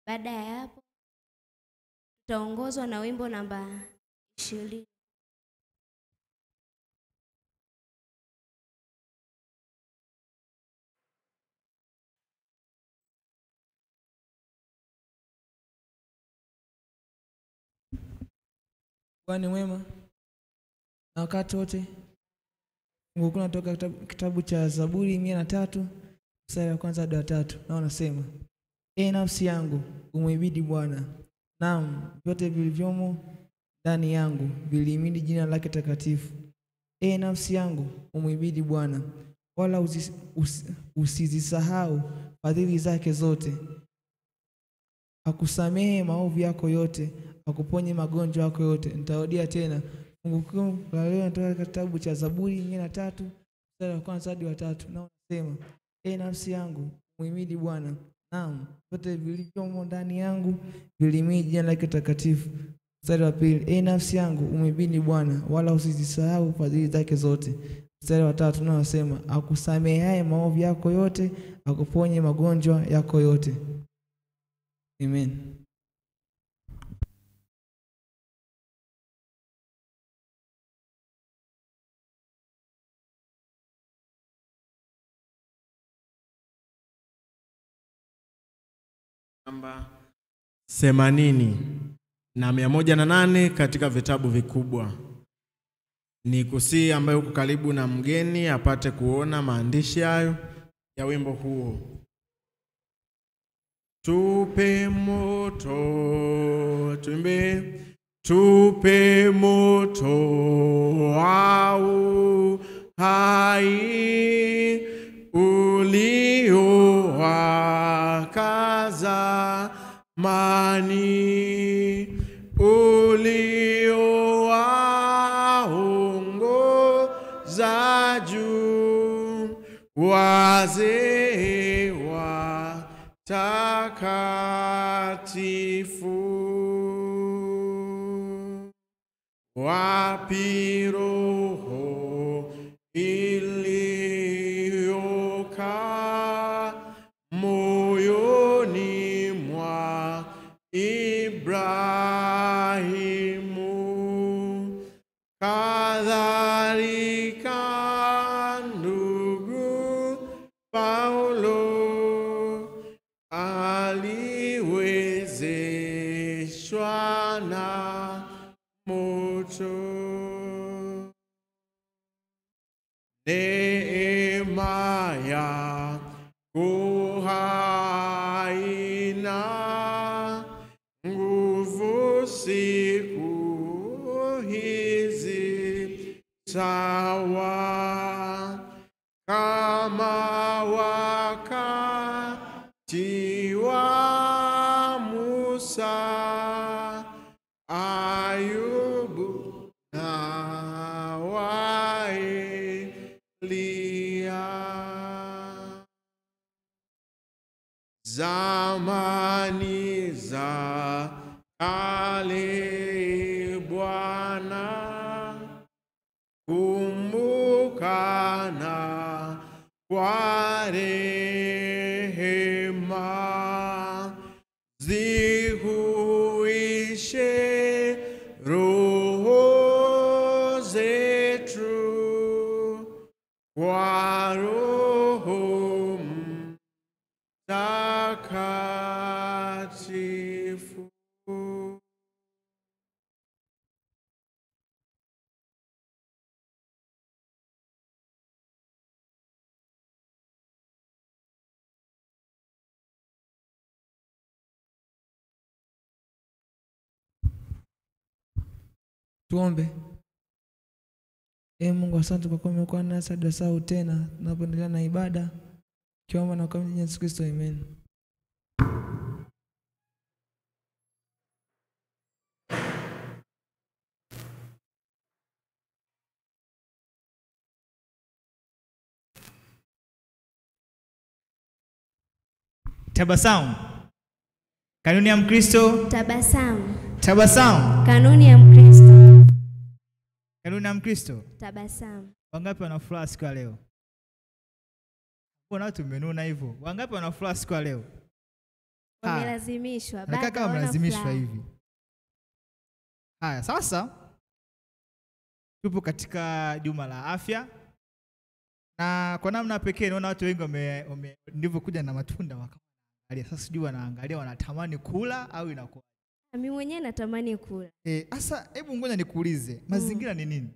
Baada ya hapo tutaongozwa na wimbo namba 20. Bwana mwema na wakati wote. Mungu kunatoka kitabu cha Zaburi 103 mstari wa kwanza hadi wa 3. Na unasema, nafsi yangu umhimidi Bwana. Naam, vyote vilivyomo ndani yangu vilihimidi jina lake takatifu. Nafsi yangu umhimidi Bwana, wala usizisahau fadhili zake zote. Akusamehe maovu yako yote, akuponye magonjwa yako yote. Nitarudia tena. Mungu kuu leo natoka kitabu cha Zaburi 103 mstari wa kwanza hadi wa 3. Na unasema, nafsi yangu umhimidi Bwana. Naam, vyote vilivyomo ndani yangu vilihimidi jina lake takatifu. Mstari wa 2, nafsi yangu umhimidi Bwana, wala usizisahau fadhili zake zote. Mstari wa 3 na unasema, akusamehe maovu yako yote, akuponye magonjwa yako yote. Amen. Namba 80 na 108 katika vitabu vikubwa. Ni kusi ambaye uko karibu na mgeni apate kuona maandishi hayo ya wimbo huo. Tupe moto, tuimbe. Tupe moto au hai uliowaka zamani, uliowaongoza juu wazee watakatifu. Wapi roho iliyokaa moyoni mwa Ibrahimu, kadhalika ndugu Paulo aliwezeshwa na moto. Neema yako haina nguvu siku hizi sawa kama wakati wa Musa, Ayubu na wa Elia. Zamani za kale Bwana, kumbukana kwa rehema, zihuishe roho zetu kwa Roho Mtakatifu. Tuombe. Mungu, asante kwa kuwa umekuwa nasi hadi sasa tena tunapoendelea na ibada. Kiomba na kwa Yesu Kristo, amen. Tabasamu. Kanuni ya Mkristo. Tabasamu. Tabasamu. Kanuni ya Mkristo. Kanuni ya Mkristo. Tabasamu. Wangapi wana furaha siku ya leo? Mbona watu mmenuna hivyo? Wangapi wana furaha siku ya leo? Wamelazimishwa. Anakaa Bado kama hawana mlazimishwa furaha. hivi. Haya, sasa tupo katika juma la afya, na kwa namna pekee naona watu wengi ndivyo kuja na matunda wakaangalia. Sasa sijui wanaangalia wanatamani kula au inakuwa. Mimi mwenyewe natamani kula. Sasa hebu ngoja nikuulize, mazingira ni nini?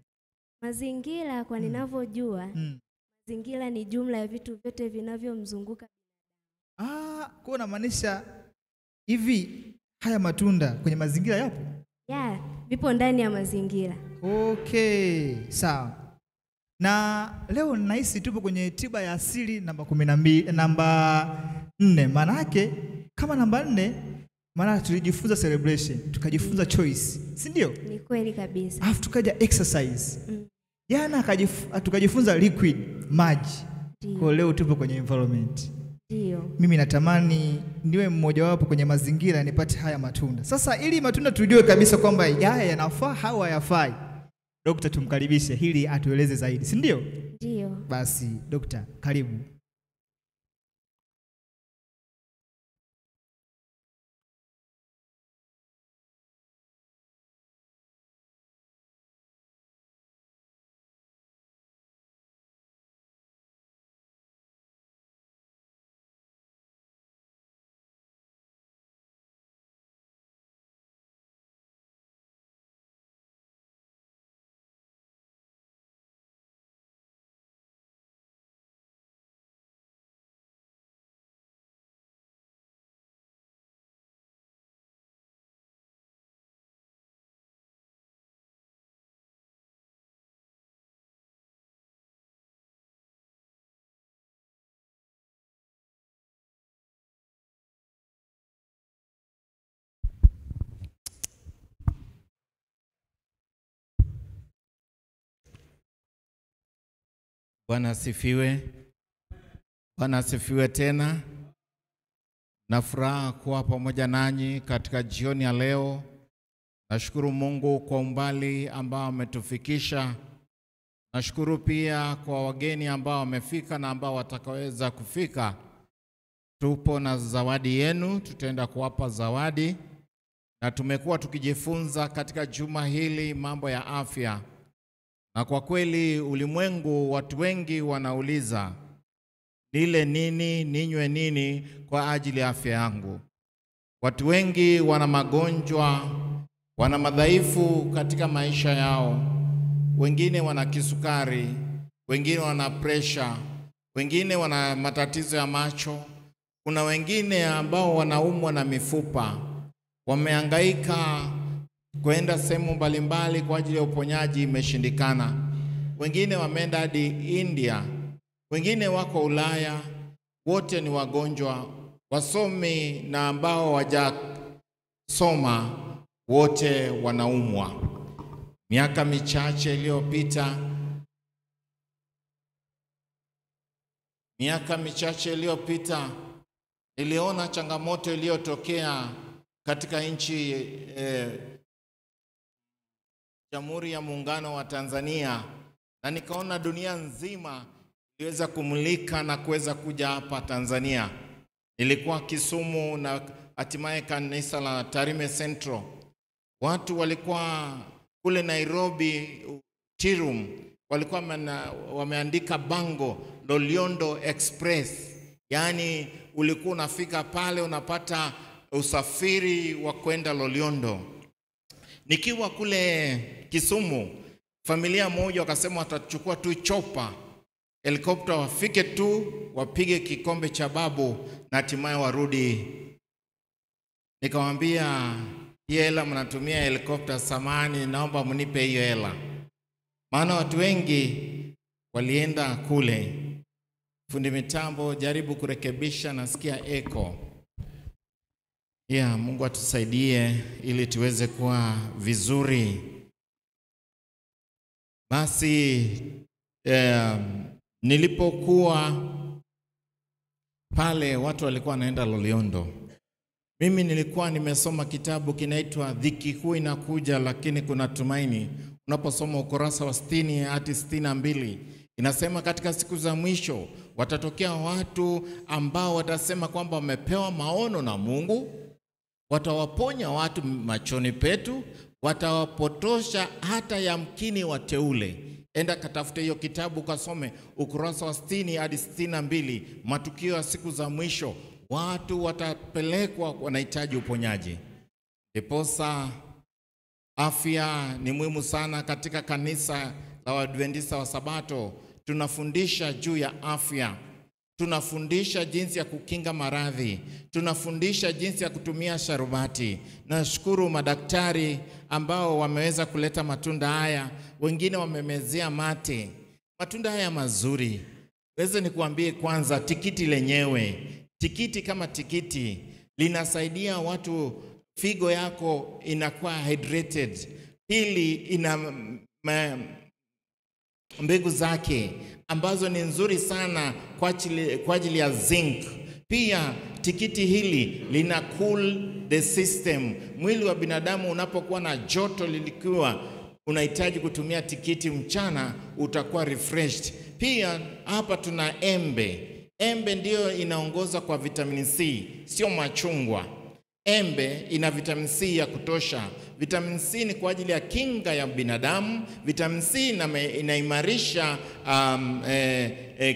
Mazingira kwa ninavyojua, mazingira ni jumla ya vitu vyote vinavyomzunguka. Kwa unamaanisha hivi haya matunda kwenye mazingira yapo? Vipo ndani ya mazingira. Okay, sawa. Na leo nahisi tupo kwenye tiba ya asili namba 12, namba 4. Maana yake kama namba 4, maana tulijifunza celebration, tukajifunza choice, si ndio? Ni kweli kabisa. Alafu tukaja exercise. Jana tukajifunza liquid, maji. Kwa leo tupo kwenye environment. Ndio. Mimi natamani niwe mmoja wapo kwenye mazingira nipate haya matunda. Sasa ili matunda tujue kabisa kwamba haya yanafaa au hayafai, Dokta tumkaribishe ili atueleze zaidi, si ndio? Ndio. Basi Dokta, karibu. Bwana asifiwe. Bwana asifiwe tena. Na furaha kuwa pamoja nanyi katika jioni ya leo. Nashukuru Mungu kwa umbali ambao ametufikisha. Nashukuru pia kwa wageni ambao wamefika na ambao watakaweza kufika. Tupo na zawadi yenu, tutaenda kuwapa zawadi. Na tumekuwa tukijifunza katika juma hili mambo ya afya. Na kwa kweli ulimwengu, watu wengi wanauliza, nile nini, ninywe nini kwa ajili ya afya yangu? Watu wengi wana magonjwa, wana madhaifu katika maisha yao. Wengine wana kisukari, wengine wana presha, wengine wana matatizo ya macho. Kuna wengine ambao wanaumwa na mifupa. Wamehangaika kwenda sehemu mbalimbali kwa ajili ya uponyaji, imeshindikana. Wengine wameenda hadi India, wengine wako Ulaya. Wote ni wagonjwa, wasomi na ambao hawajasoma, wote wanaumwa. Miaka michache iliyopita niliona changamoto iliyotokea katika nchi Jamhuri ya Muungano wa Tanzania, na nikaona dunia nzima iliweza kumulika na kuweza kuja hapa Tanzania. Nilikuwa Kisumu na hatimaye kanisa la Tarime Central. Watu walikuwa kule Nairobi Tirum, walikuwa wameandika bango Loliondo Express. Yaani ulikuwa unafika pale unapata usafiri wa kwenda Loliondo. Nikiwa kule Kisumu, familia moja wakasema watachukua tu chopa, helikopta, wafike tu wapige kikombe cha babu na hatimaye warudi. Nikamwambia, hiyo hela mnatumia helikopta, samani naomba mnipe hiyo hela. Maana watu wengi walienda kule. Fundi mitambo, jaribu kurekebisha, nasikia echo. Mungu atusaidie ili tuweze kuwa vizuri. Basi nilipokuwa pale watu walikuwa wanaenda Loliondo. Mimi nilikuwa nimesoma kitabu kinaitwa Dhiki Kuu Inakuja Lakini Kuna Tumaini. Unaposoma ukurasa wa 60 hadi 62 Inasema katika siku za mwisho watatokea watu ambao watasema kwamba wamepewa maono na Mungu, watawaponya watu machoni petu, watawapotosha hata yamkini wateule. Enda katafute hiyo kitabu kasome ukurasa wa 60 hadi 62, matukio ya siku za mwisho. Watu watapelekwa wanahitaji uponyaji. Ndiposa afya ni muhimu sana katika kanisa la Waadventista wa Sabato. Tunafundisha juu ya afya. Tunafundisha jinsi ya kukinga maradhi. Tunafundisha jinsi ya kutumia sharubati. Nashukuru madaktari ambao wameweza kuleta matunda haya. Wengine wamemezea mate. Matunda haya mazuri. Weze nikuambie kwanza, tikiti lenyewe. Tikiti kama tikiti linasaidia watu, figo yako inakuwa hydrated. Pili, ina mbegu zake ambazo ni nzuri sana kwa ajili ya zinc. Pia tikiti hili lina cool the system. Mwili wa binadamu unapokuwa na joto lilikiwa, unahitaji kutumia tikiti mchana, utakuwa refreshed. Pia hapa tuna embe. Embe ndio inaongoza kwa vitamin C, sio machungwa. Embe ina vitamin C ya kutosha. Vitamin C ni kwa ajili ya kinga ya binadamu. Vitamin C inaimarisha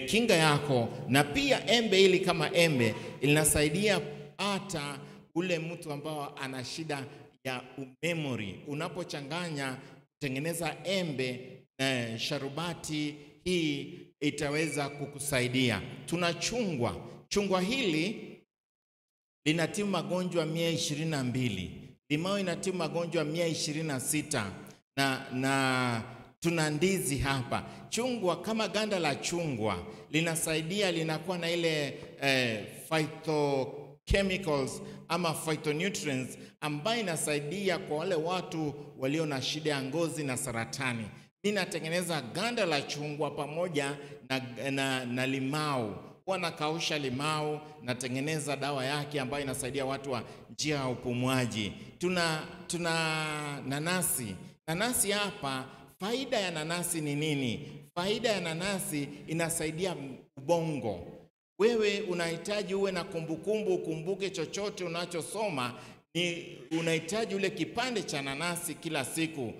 kinga yako. Na pia embe hili kama embe linasaidia hata ule mtu ambao ana shida ya memory. Unapochanganya kutengeneza embe na sharubati hii itaweza kukusaidia. Tuna chungwa. Chungwa hili linatibu magonjwa 122. Limao inatibu magonjwa 126. Na tuna ndizi hapa. Chungwa kama ganda la chungwa linasaidia, linakuwa na ile phytochemicals ama phytonutrients ambayo inasaidia kwa wale watu walio na shida ya ngozi na saratani. Ninatengeneza ganda la chungwa pamoja na limau. Wanakausha limau, natengeneza dawa yake ambayo inasaidia watu wa njia ya upumuaji. Tuna nanasi. Nanasi hapa, faida ya nanasi ni nini? Faida ya nanasi inasaidia ubongo. Wewe unahitaji uwe na kumbukumbu, ukumbuke chochote unachosoma, unahitaji ule kipande cha nanasi kila siku.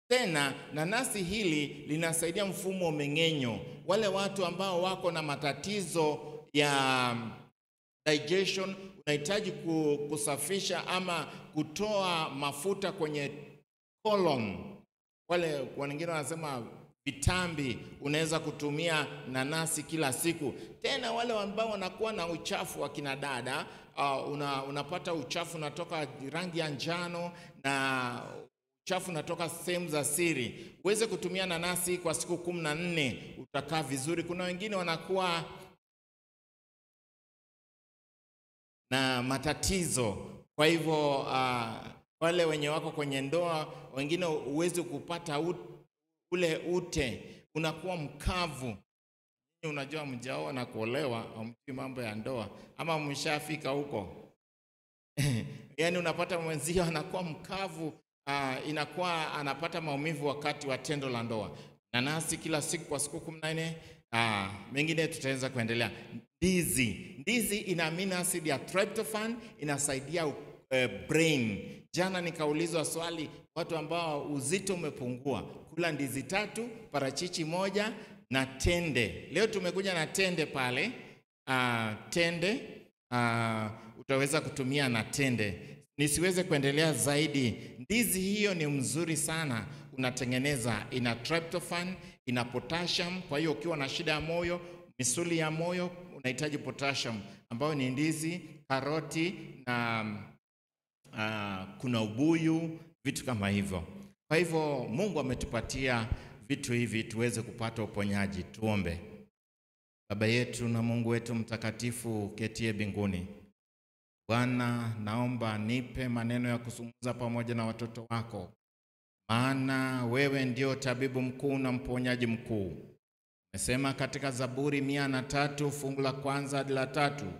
Tena nanasi hili linasaidia mfumo wa mmeng'enyo. Wale watu ambao wako na matatizo ya digestion, unahitaji kusafisha ama kutoa mafuta kwenye colon. Wale wengine wanasema vitambi, unaweza kutumia nanasi kila siku. Tena wale ambao wanakuwa na uchafu wa kina dada, unapata uchafu unatoka rangi ya njano na uchafu unatoka sehemu za siri. Uweze kutumia nanasi kwa siku 14, utakaa vizuri. Kuna wengine wanakuwa na matatizo. Kwa hivyo wale wenye wako kwenye ndoa, wengine uweze kupata ule ute, unakuwa mkavu. Unajua mjao na kuolewa, hamjui mambo ya ndoa ama mshafika huko. Yaani unapata mwenzio anakuwa mkavu, inakuwa anapata maumivu wakati wa tendo la ndoa. Nanasi kila siku kwa siku 14. Mengine tutaweza kuendelea. Ndizi ina amino acid ya tryptophan, inasaidia brain. Jana nikaulizwa swali, watu ambao uzito umepungua, kula ndizi 3, parachichi 1 na tende. Leo tumekuja na tende pale. Tende utaweza kutumia na tende. Nisiweze kuendelea zaidi. Ndizi hiyo ni mzuri sana, unatengeneza, ina tryptophan, ina potassium. Kwa hiyo ukiwa na shida ya moyo, misuli ya moyo, unahitaji potassium ambayo ni ndizi, karoti na kuna ubuyu, vitu kama hivyo. Kwa hivyo Mungu ametupatia vitu hivi tuweze kupata uponyaji. Tuombe. Baba yetu na Mungu wetu mtakatifu ketie mbinguni, Bwana, naomba nipe maneno ya kuzungumza pamoja na watoto wako, maana wewe ndio tabibu mkuu na mponyaji mkuu. Umesema katika Zaburi 103 fungu la 1 hadi la 3,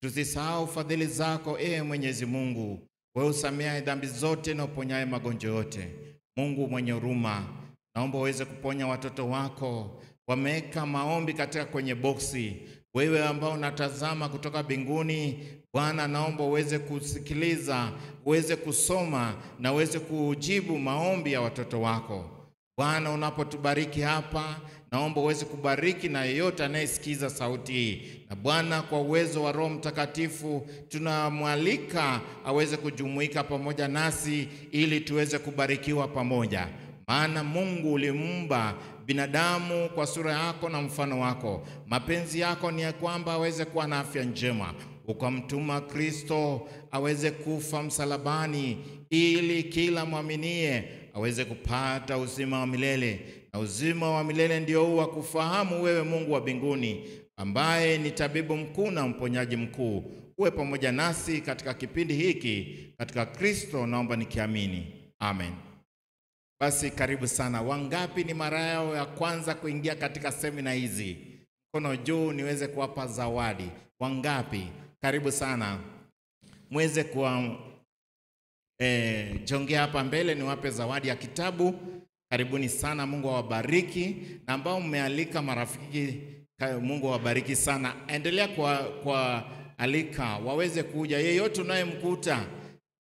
tusisahau fadhili zako Mwenyezi Mungu, wewe usamehe dhambi zote na uponyaye magonjwa yote. Mungu mwenye huruma, naomba uweze kuponya watoto wako wameweka maombi katika kwenye boksi. Wewe ambao unatazama kutoka mbinguni, Bwana naomba uweze kusikiliza, uweze kusoma na uweze kujibu maombi ya watoto wako. Bwana, unapotubariki hapa, naomba uweze kubariki na yeyote anayesikiza sauti hii. Na Bwana, kwa uwezo wa Roho Mtakatifu, tunamwalika aweze kujumuika pamoja nasi ili tuweze kubarikiwa pamoja. Maana Mungu ulimuumba binadamu kwa sura yako na mfano wako. Mapenzi yako ni ya kwamba aweze kuwa na afya njema. Ukamtuma Kristo aweze kufa msalabani ili kila mwaminie aweze kupata uzima wa milele. Na uzima wa milele ndio huu, kufahamu wewe Mungu wa mbinguni, ambaye ni tabibu mkuu na mponyaji mkuu. Uwe pamoja nasi katika kipindi hiki, katika Kristo naomba nikiamini. Amen. Basi karibu sana. Wangapi ni mara yao ya kwanza kuingia katika semina hizi? Mkono juu niweze kuwapa zawadi. Wangapi? Karibu sana. Mweze kuwa jongea hapa mbele niwape zawadi ya kitabu. Karibuni sana, Mungu awabariki. Na ambao mmealika marafiki, Mungu awabariki sana. Endelea kwa alika waweze kuja. Yeyote unayemkuta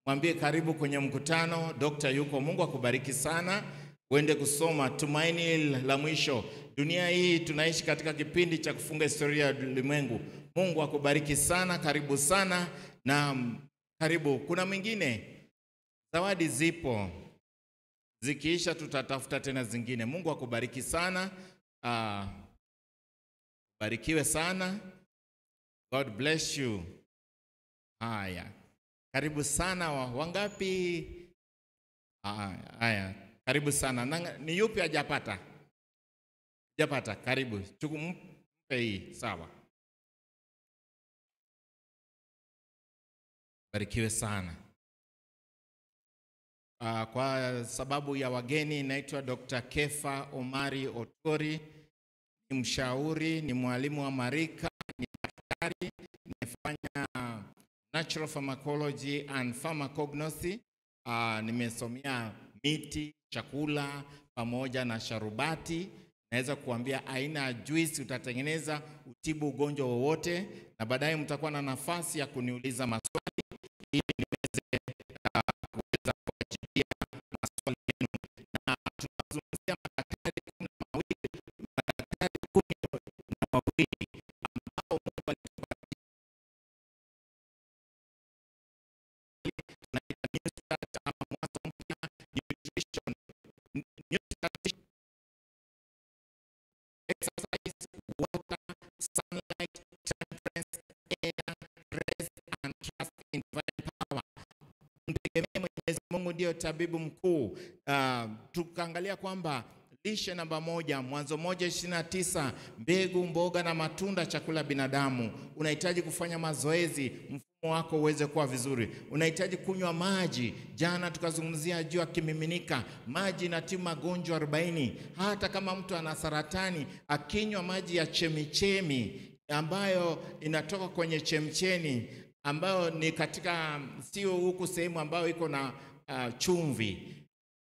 mwambie karibu kwenye mkutano, Dr. yuko. Mungu akubariki sana. Uende kusoma Tumaini la Mwisho. Dunia hii tunaishi katika kipindi cha kufunga historia ya ulimwengu. Mungu akubariki sana. Karibu sana na karibu. Kuna mwingine? Zawadi zipo. Zikiisha tutatafuta tena zingine. Mungu akubariki sana. Barikiwe sana. God bless you. Haya. Karibu sana. Wangapi? Haya. Karibu sana. Ni yupi hajapata? Hajapata. Karibu. Mpe hii. Sawa. Barikiwe sana. Kwa sababu ya wageni, naitwa Dr. Kefa Omari Otori. Ni mshauri, ni mwalimu wa marika, ni daktari, nimefanya natural pharmacology and pharmacognosy. Nimesomea miti, chakula pamoja na sharubati. Naweza kuambia aina ya juice utatengeneza utibu ugonjwa wowote, na baadaye mtakuwa na nafasi ya kuniuliza maswali ili niweze kuweza kuwajibia maswali yenu. Na tunazungumzia madaktari 12 ambao Mungu alitupa nutrition, exercise, water, sunlight, temperance, air, rest and trust in divine power. Mtegemee Mwenyezi Mungu ndio tabibu mkuu. Tukaangalia kwamba lishe namba 1, Mwanzo 1:29, mbegu, mboga na matunda chakula binadamu. Unahitaji kufanya mazoezi mfumo wako uweze kuwa vizuri. Unahitaji kunywa maji. Jana tukazungumzia juu ya kimiminika. Maji inatibu magonjwa 40. Hata kama mtu ana saratani, akinywa maji ya chemichemi ambayo inatoka kwenye chemcheni ambayo ni katika sio huku sehemu ambayo iko na chumvi,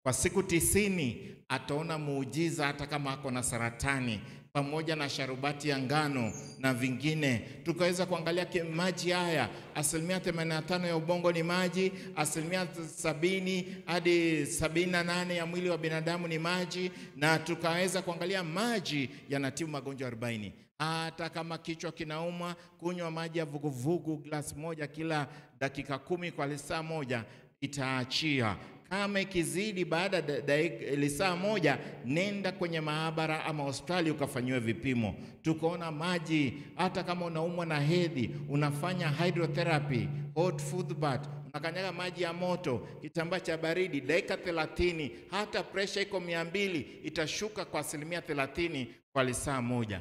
kwa siku 90 ataona muujiza hata kama ako na saratani, pamoja na sharubati ya ngano na vingine. Tukaweza kuangalia maji haya, 85% ya ubongo ni maji, 70 hadi 78 ya mwili wa binadamu ni maji, na tukaweza kuangalia maji yanatibu magonjwa 40. Hata kama kichwa kinauma, kunywa maji ya vuguvugu glasi 1 kila dakika 10 kwa saa 1 itaachia. Kama ikizidi baada ya saa 1, nenda kwenye maabara ama hospitali ukafanyiwe vipimo. Tukaona maji, hata kama unaumwa na hedhi, unafanya hydrotherapy, hot food bath, unakanyaga maji ya moto, kitambaa cha baridi, dakika 30, hata pressure iko 200 itashuka kwa 30% kwa saa 1.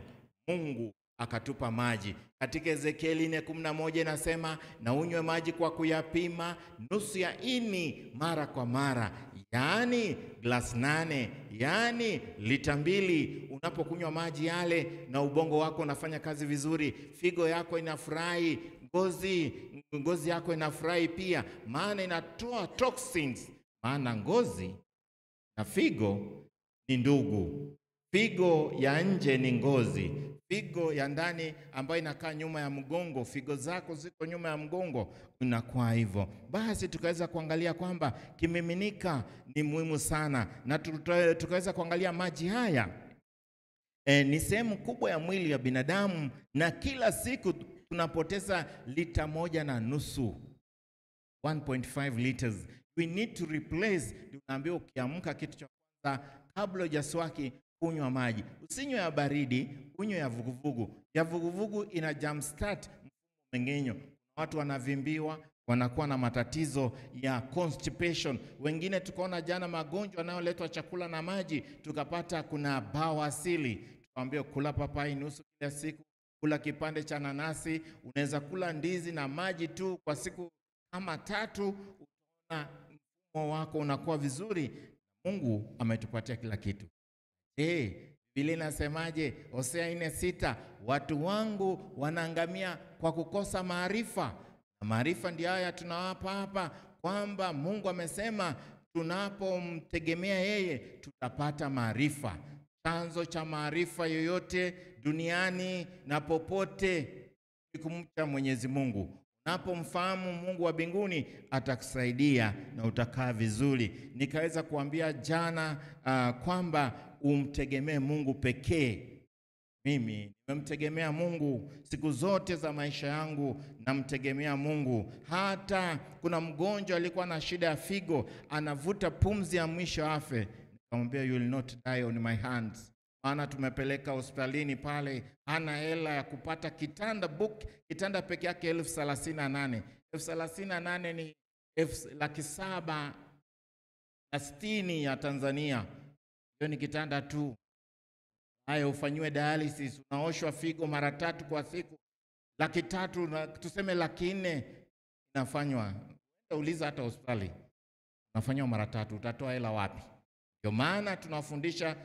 Mungu akatupa maji. Katika Ezekieli 4:11 inasema, na unywe maji kwa kuyapima nusu ya ini mara kwa mara, yaani glasi 8, yaani lita 2. Unapokunywa maji yale na ubongo wako unafanya kazi vizuri, figo yako inafurahi, ngozi yako inafurahi pia, maana inatoa toxins. Maana ngozi na figo ni ndugu. Figo ya nje ni ngozi, figo ya ndani ambayo inakaa nyuma ya mgongo, figo zako ziko nyuma ya mgongo, unakuwa hivyo. Basi tukaweza kuangalia kwamba kimiminika ni muhimu sana, na tukaweza kuangalia maji haya ni sehemu kubwa ya mwili ya binadamu, na kila siku tunapoteza lita 1.5, 1.5 liters. We need to replace. Tunaambiwa ukiamka kitu cha kwanza kabla hujaswaki, kunywa maji. Usinywe ya baridi, kunywa ya vuguvugu. Ya vuguvugu ina jumpstart mfumo mmeng'enyo. Watu wanavimbiwa, wanakuwa na matatizo ya constipation. Wengine tukaona jana magonjwa yanayoletwa chakula na maji, tukapata kuna bawasili. Tukaambiwa kula papai nusu kila siku, kula kipande cha nanasi, unaweza kula ndizi na maji tu kwa siku kama 3, utaona mfumo wako unakuwa vizuri. Mungu ametupatia kila kitu. Biblia inasemaje? Hosea 4:6, watu wangu wanaangamia kwa kukosa maarifa. Na maarifa ndio haya tunawapa hapa, kwamba Mungu amesema tunapomtegemea yeye tutapata maarifa. Chanzo cha maarifa yoyote duniani na popote ni kumcha Mwenyezi Mungu. Unapomfahamu Mungu wa mbinguni atakusaidia na utakaa vizuri. Nikaweza kuambia jana kwamba umtegemee Mungu pekee. Mimi nimemtegemea Mungu siku zote za maisha yangu, namtegemea Mungu. Hata kuna mgonjwa alikuwa na shida ya figo, anavuta pumzi ya mwisho afe, nikamwambia you will not die on my hands. Maana tumepeleka hospitalini pale, hana hela ya kupata kitanda peke yake 38,000. 38,000 ni 760 ya Tanzania. Hiyo ni kitanda tu. Haya, ufanyiwe dialysis, unaoshwa figo mara 3 kwa siku. 300,000 na tuseme 400,000 inafanywa. Uliza hata hospitali. Unafanywa mara 3, utatoa hela wapi? Ndio maana tunafundisha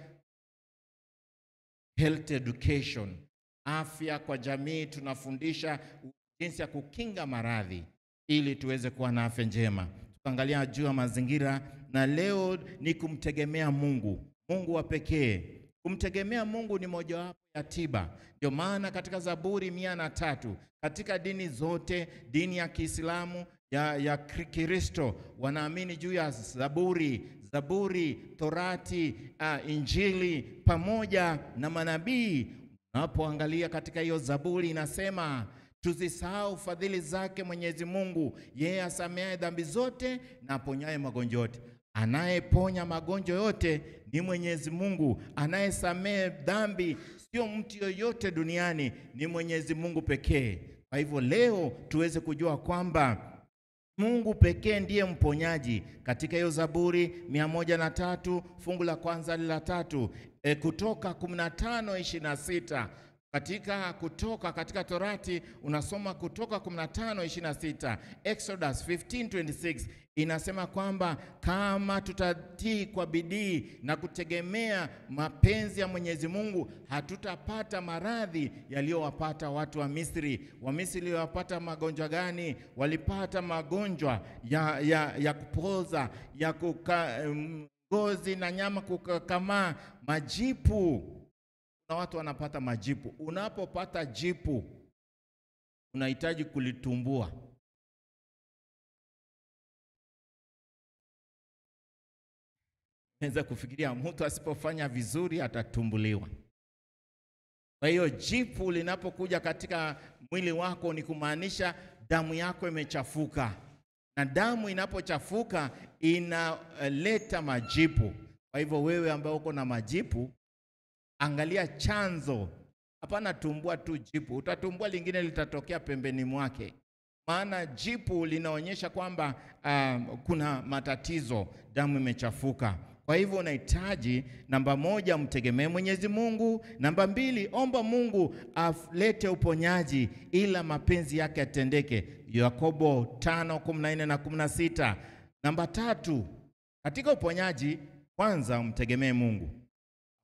health education, afya kwa jamii. Tunafundisha jinsi ya kukinga maradhi ili tuweze kuwa na afya njema. Tuangalia juu ya mazingira, na leo ni kumtegemea Mungu, Mungu wa pekee. Kumtegemea Mungu ni mojawapo ya tiba. Ndio maana katika Zaburi 103, katika dini zote, dini ya Kiislamu, ya Kristo, wanaamini juu ya Zaburi, Torati, Injili pamoja na manabii. Unapoangalia katika hiyo Zaburi inasema tusisahau fadhili zake Mwenyezi Mungu, yeye asamehe dhambi zote na aponyaye magonjwa yote. Anayeponya magonjwa yote ni Mwenyezi Mungu. Anayesamehe dhambi sio mtu yoyote duniani, ni Mwenyezi Mungu pekee. Kwa hivyo leo tuweze kujua kwamba Mungu pekee ndiye mponyaji. Katika hiyo Zaburi 103 fungu la kwanza la 3, Kutoka 15:26. Katika Torati unasoma Kutoka 15:26. Exodus 15:26 inasema kwamba kama tutatii kwa bidii na kutegemea mapenzi ya Mwenyezi Mungu, hatutapata maradhi yaliyowapata watu wa Misri. Wa Misri waliopata magonjwa gani? Walipata magonjwa ya kupoza, ya ngozi na nyama kukakamaa, majipu. Na watu wanapata majipu. Unapopata jipu unahitaji kulitumbua. Naweza kufikiria mtu asipofanya vizuri atatumbuliwa. Kwa hiyo jipu linapokuja katika mwili wako ni kumaanisha damu yako imechafuka. Na damu inapochafuka inaleta majipu. Kwa hivyo wewe ambao uko na majipu, angalia chanzo. Hapana tumbua tu jipu, utatumbua lingine litatokea pembeni mwake. Maana jipu linaonyesha kwamba kuna matatizo, damu imechafuka. Kwa hivyo unahitaji, namba 1, mtegemee Mwenyezi Mungu. Namba 2, omba Mungu alete uponyaji ila mapenzi yake yatendeke. Yakobo 5:14 na 16. Namba 3, katika uponyaji kwanza mtegemee Mungu.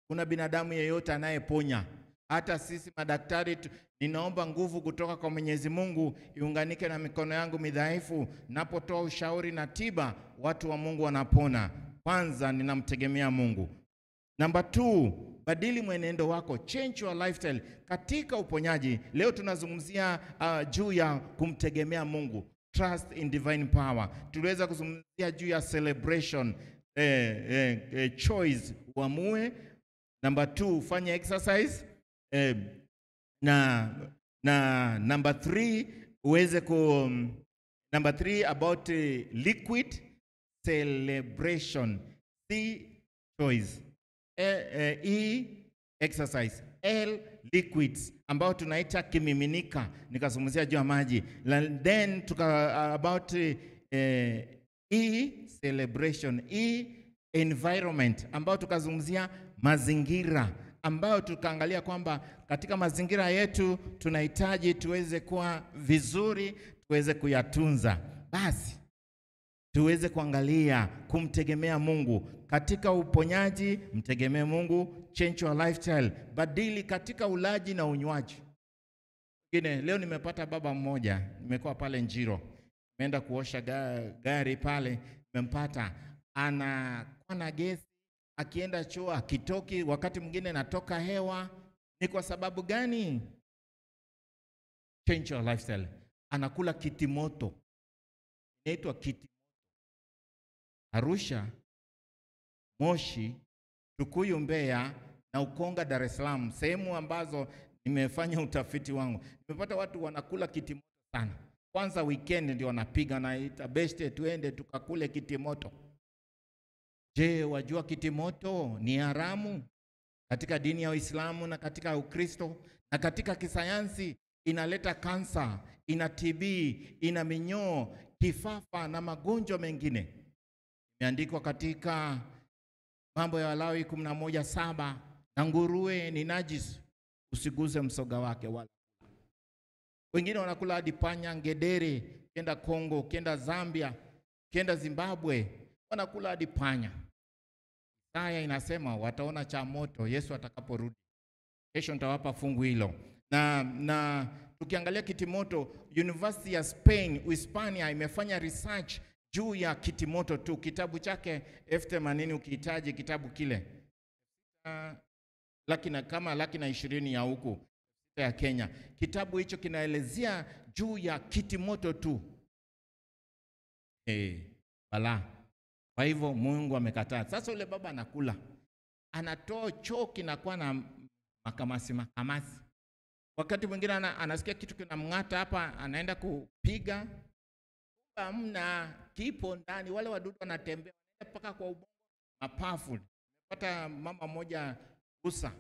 Kuna binadamu yeyote anayeponya. Hata sisi madaktari ninaomba nguvu kutoka kwa Mwenyezi Mungu iunganike na mikono yangu midhaifu. Napotoa ushauri na tiba, watu wa Mungu wanapona. Kwanza ninamtegemea Mungu. Namba 2, badili mwenendo wako, change your lifestyle katika uponyaji. Leo tunazungumzia juu ya kumtegemea Mungu, trust in divine power. Tuliweza kuzungumzia juu ya celebration, choice, uamue. Number 2, fanya exercise. Number 3 uweze number 3 about liquid celebration. C, choice. E, exercise. L, liquids ambao tunaita kimiminika, nikazungumzia juu ya maji. Then about E, celebration. E, environment ambao tukazungumzia mazingira, ambao tukaangalia kwamba katika mazingira yetu tunahitaji tuweze kuwa vizuri, tuweze kuyatunza. Basi tuweze kuangalia kumtegemea Mungu katika uponyaji. Mtegemee Mungu, change your lifestyle, badili katika ulaji na unywaji. Leo nimepata baba mmoja, nimekuwa pale Njiro, nimeenda kuosha gari pale, nimempata anakuwa na gesi, akienda choo akitoki, wakati mwingine natoka hewa. Ni kwa sababu gani? Change your lifestyle. Anakula kitimoto, inaitwa kitimoto. Arusha, Moshi, Tukuyu, Mbeya na Ukonga, Dar es Salaam, sehemu ambazo nimefanya utafiti wangu, nimepata watu wanakula kitimoto sana. Kwanza weekend ndio wanapiga na ita beste, tuende tukakule kitimoto. Je, wajua kitimoto ni haramu katika dini ya Uislamu na katika Ukristo na katika kisayansi? Inaleta kansa, ina TB, ina minyoo, kifafa na magonjwa mengine. Imeandikwa katika Mambo ya Walawi 11:7, na nguruwe ni najisi, usiguze msoga wake wala. Wengine wanakula hadi panya, ngedere, kenda Kongo, kenda Zambia, kenda Zimbabwe, wanakula hadi panya. Isaya inasema wataona cha moto Yesu atakaporudi. Kesho nitawapa fungu hilo. Na tukiangalia kitimoto, University ya Spain, Uhispania imefanya research juu ya kitimoto tu. Kitabu chake F80 ukihitaji kitabu kile. Kama 120 ya huku ya Kenya. Kitabu hicho kinaelezea juu ya kitimoto tu. Bala. Kwa hivyo Mungu amekataa. Sasa ule baba anakula, anatoa choo kinakuwa na makamasi. Wakati mwingine anasikia kitu kinamng'ata hapa, anaenda kupiga, hamna, kipo ndani. Wale wadudu wanatembea, wanaenda mpaka kwa ubongo, mapafu. Nimepata mama moja usa,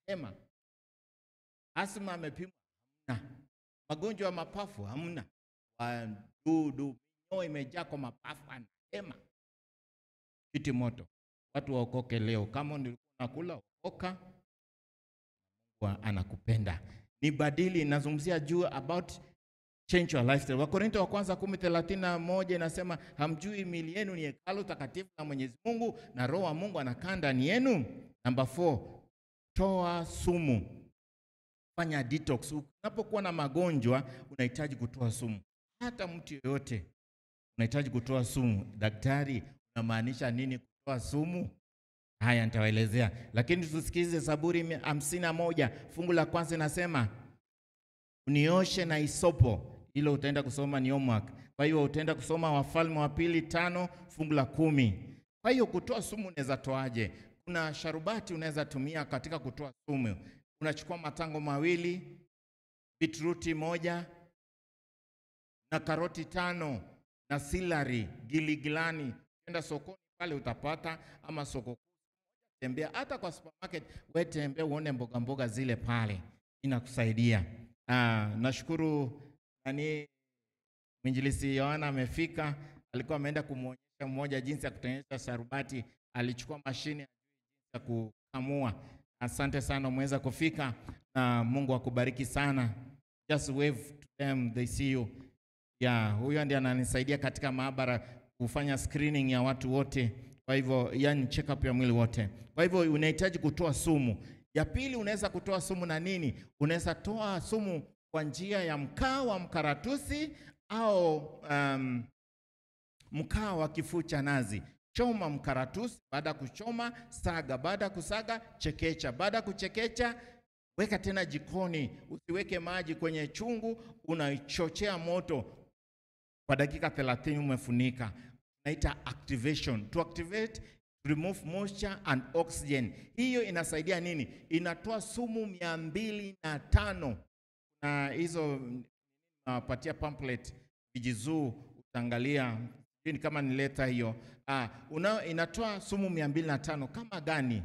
hema. Asma amepimwa, hamna. Magonjwa ya mapafu hamna. Wadudu, minyoo imejaa kwa mapafu, hema. Kitimoto. Watu waokoke leo. Kama nilikuwa nakula, okoka. Mungu anakupenda. Ni badili. Nazungumzia juu about change your lifestyle. Wakorintho wa kwanza 10:31 inasema, hamjui miili yenu ni hekalu takatifu na Mwenyezi Mungu, na Roho wa Mungu anakaa ndani yenu? Number 4, toa sumu. Fanya detox. Unapokuwa na magonjwa unahitaji kutoa sumu. Hata mtu yeyote unahitaji kutoa sumu. Daktari, unamaanisha nini kutoa sumu? Haya nitawaelezea, lakini tusikize Zaburi 51 fungu la kwanza inasema, unioshe na isopo. Hilo utaenda kusoma ni homework. Kwa hiyo utaenda kusoma Wafalme wa Pili 5 fungu la 10. Kwa hiyo kutoa sumu unaweza toaje? Kuna sharubati unaweza tumia katika kutoa sumu. Unachukua matango 2, bitruti 1 na karoti 5 na celery, giligilani. Enda sokoni pale utapata, ama soko tembea, hata kwa supermarket wewe tembea uone mboga zile pale, inakusaidia. Nashukuru Mwinjilisti Yohana amefika, alikuwa ameenda kumuonyesha mmoja jinsi ya kutengeneza sharubati, alichukua mashine ya kukamua. Asante sana umeweza kufika, na Mungu akubariki sana. Just wave to them, they see you. Huyo ndiye ananisaidia katika maabara kufanya screening ya watu wote. Kwa hivyo yani check up ya mwili wote. Kwa hivyo unahitaji kutoa sumu. Ya pili, unaweza kutoa sumu na nini? Unaweza toa sumu kwa njia ya mkaa wa mkaratusi au mkaa wa kifuu cha nazi. choma mkaratusi, baada ya kuchoma saga, baada ya kusaga chekecha, baada ya kuchekecha weka tena jikoni. Usiweke maji kwenye chungu, unaichochea moto kwa dakika 30 umefunika. Naita activation. To activate, remove moisture and oxygen. Hiyo inasaidia nini? Inatoa sumu 205. Na hizo patia pamphlet vijizuu utaangalia kama nileta hiyo. Inatoa sumu 205 kama gani?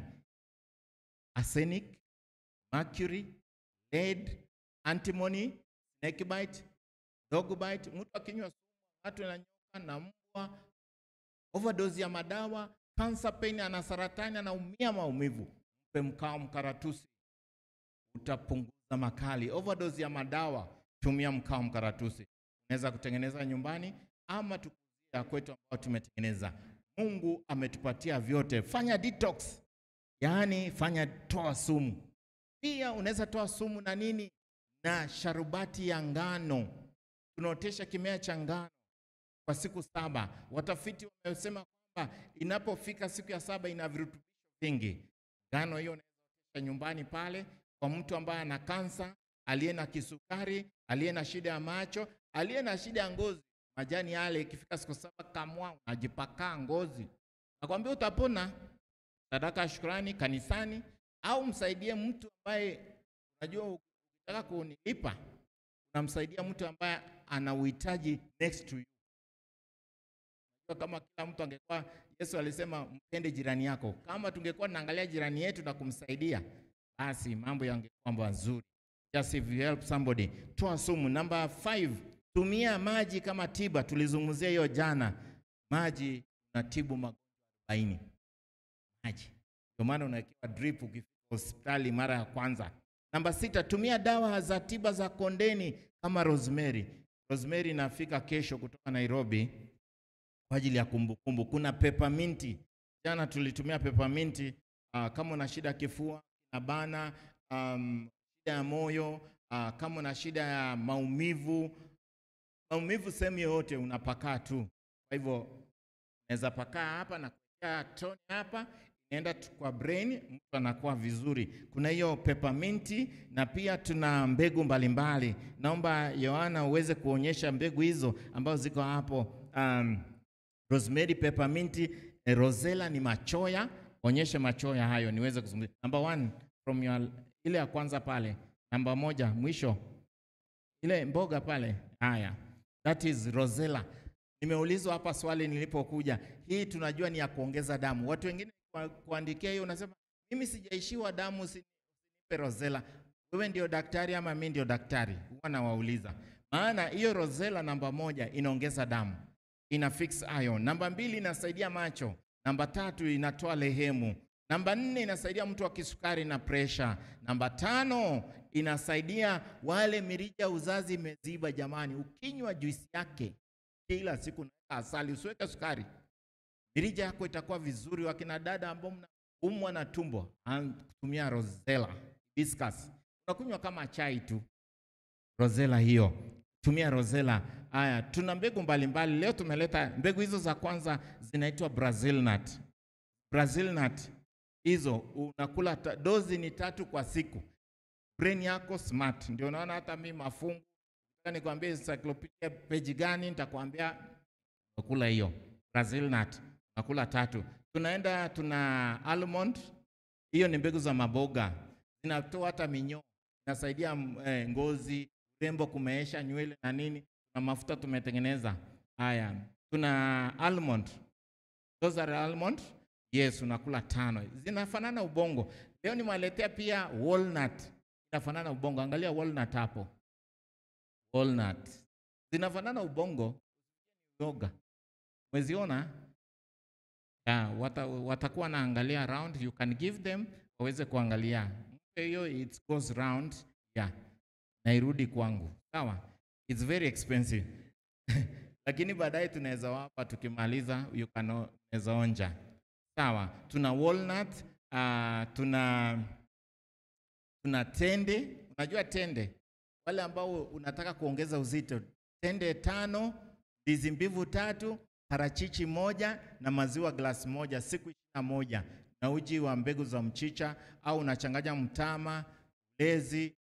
Arsenic, mercury, lead, antimony, snakebite, dogbite. Mtu akinywa sumu, watu na nyoka na mbwa, overdose ya madawa, cancer pain, ana saratani, anaumia maumivu, mpe mkao mkaratusi, utapunguza makali. Overdose ya madawa, tumia mkao mkaratusi. Unaweza kutengeneza nyumbani ama tukuzia kwetu ambao tumetengeneza. Mungu ametupatia vyote. Fanya detox, yaani toa sumu. Pia unaweza toa sumu na nini? Na sharubati ya ngano. Tunaotesha kimea cha ngano kwa siku 7. Watafiti wamesema kwamba inapofika siku ya 7 ina virutubisho vingi. Ngano hiyo unaweza kutesha nyumbani pale kwa mtu ambaye ana kansa, aliye na kisukari, aliye na shida ya macho, aliye na shida ya ngozi. Majani yale ikifika siku 7 kamwa unajipaka ngozi. Nakwambia utapona. Sadaka shukrani kanisani, au msaidie mtu ambaye unajua ukitaka kunilipa, unamsaidia mtu ambaye ana uhitaji next to you. Kama kila mtu angekuwa, Yesu alisema mpende jirani yako. Kama tungekuwa tunaangalia jirani yetu na kumsaidia, basi mambo yangekuwa mazuri. Just if you help somebody, toa sumu. Number 5, tumia maji kama tiba. Tulizungumzia hiyo jana. Maji unatibu magonjwa 40. Maji. Kwa maana unawekewa drip ukifika hospitali mara ya kwanza. Number 6, tumia dawa za tiba za kondeni kama rosemary. Rosemary inafika kesho kutoka Nairobi kwa ajili ya kumbukumbu. Kuna peppermint. Jana tulitumia peppermint kama una shida kifua na bana, shida ya moyo, kama una shida ya maumivu sehemu yote unapakaa tu. Kwa hivyo unaweza pakaa hapa na kuweka tone hapa, inaenda kwa brain, mtu anakuwa vizuri. Kuna hiyo peppermint na pia tuna mbegu mbalimbali. Naomba Yohana uweze kuonyesha mbegu hizo ambazo ziko hapo. Rosemary, peppermint, rosella ni machoya. Onyeshe machoya hayo niweze kuzungumzia. Number 1 from your ile ya kwanza pale. Namba 1 mwisho. Ile mboga pale. Haya. That is rosella. Nimeulizwa hapa swali nilipokuja. Hii tunajua ni ya kuongeza damu. Watu wengine kuandikia hiyo unasema mimi sijaishiwa damu, usinipe rosella. Wewe ndio daktari ama mimi ndio daktari? Huwa nawauliza. Maana hiyo rosella namba 1 inaongeza damu. Ina fix iron. Namba 2 inasaidia macho. Namba 3 inatoa lehemu. Namba 4 inasaidia mtu wa kisukari na pressure. Namba 5 inasaidia wale mirija uzazi imeziba. Jamani, ukinywa juisi yake kila siku na asali, usiweke sukari, mirija yako itakuwa vizuri. Wakina dada ambao mnaumwa na tumbo, kutumia rosella hibiscus, unakunywa kama chai tu. Rosella hiyo, tumia rosella. Haya, tuna mbegu mbalimbali. Leo tumeleta mbegu hizo. Za kwanza zinaitwa Brazil nut. Brazil nut hizo unakula dozi ni 3 kwa siku. Brain yako smart. Ndio unaona hata mimi mafungu nikwambia encyclopedia page gani, nitakwambia ukula hiyo Brazil nut, nakula 3. Tuna almond. Hiyo ni mbegu za maboga. Zinatoa hata minyoo. Inasaidia ngozi, urembo, kumeesha nywele na nini. Na mafuta tumetengeneza. Haya, tuna almond. Those are almond. Yes, unakula 5. Zinafanana ubongo. Leo nimewaletea pia walnut. Zinafanana ubongo. Angalia walnut hapo. Walnut. Zinafanana ubongo. Yoga. Umeziona? Watakuwa naangalia round. You can give them waweze kuangalia. Hiyo it goes round. Na irudi kwangu. Sawa? It's very expensive. Lakini baadaye tunaweza wapa tukimaliza, you can unaweza onja. Sawa? Tuna walnut, tuna tende. Unajua tende? Wale ambao unataka kuongeza uzito. Tende 5, ndizi mbivu 3, parachichi moja na maziwa glasi moja siku 21, na uji wa mbegu za mchicha, au unachanganya mtama, lezi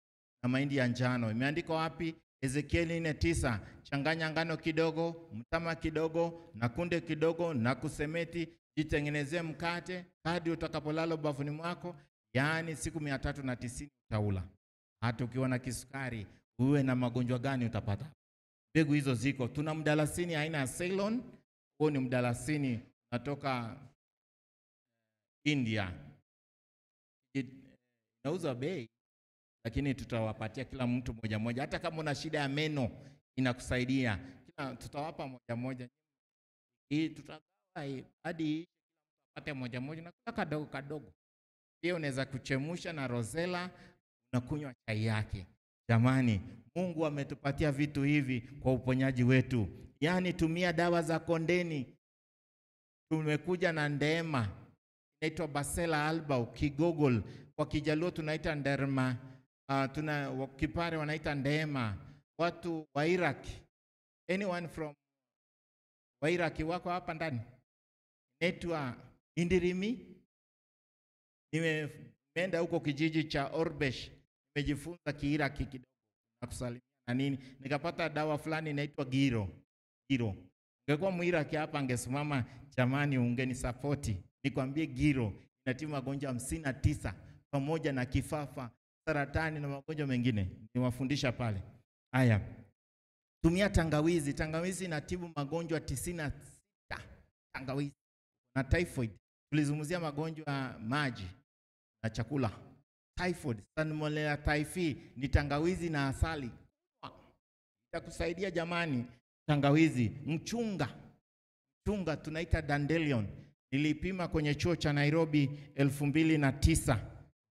na mahindi ya njano. Imeandikwa wapi? Ezekieli 4:9. Changanya ngano kidogo, mtama kidogo na kunde kidogo na kusemeti, jitengenezee mkate hadi utakapolala ubavuni mwako, yaani siku 390 utaula. Hata ukiwa na kisukari, uwe na magonjwa gani, utapata. Mbegu hizo ziko. Tuna mdalasini aina ya Ceylon. Huo ni mdalasini natoka India. Inauza bei, lakini tutawapatia kila mtu moja moja. Hata kama una shida ya meno inakusaidia, tutawapa moja moja. Hii tutagawa hadi apate moja moja, na kula kadogo kadogo. Pia unaweza kuchemusha na rosella, unakunywa chai yake. Jamani, Mungu ametupatia vitu hivi kwa uponyaji wetu. Yaani tumia dawa za kondeni. Tumekuja na ndeema inaitwa Basela alba, Kigogol kwa Kijaluo tunaita nderma, tuna Kipare wanaita ndeema. Watu wa Iraq, anyone from wa Iraq wako hapa ndani? Inaitwa indirimi. Nimeenda huko kijiji cha Orbesh, nimejifunza Kiiraki kidogo na kusalimia na nini, nikapata dawa fulani inaitwa giro. Ungekuwa Muiraki hapa angesimama, jamani ungeni support. Nikwambie giro inatibu magonjwa 59 pamoja na kifafa, saratani na magonjwa mengine. Niwafundisha pale. Haya. Tumia tangawizi. Tangawizi inatibu magonjwa 96. Tangawizi na typhoid. Tulizungumzia magonjwa maji na chakula. Typhoid, Salmonella typhi ni tangawizi na asali. Itakusaidia jamani. Tangawizi, mchunga tunaita dandelion. Nilipima kwenye chuo cha Nairobi 2009.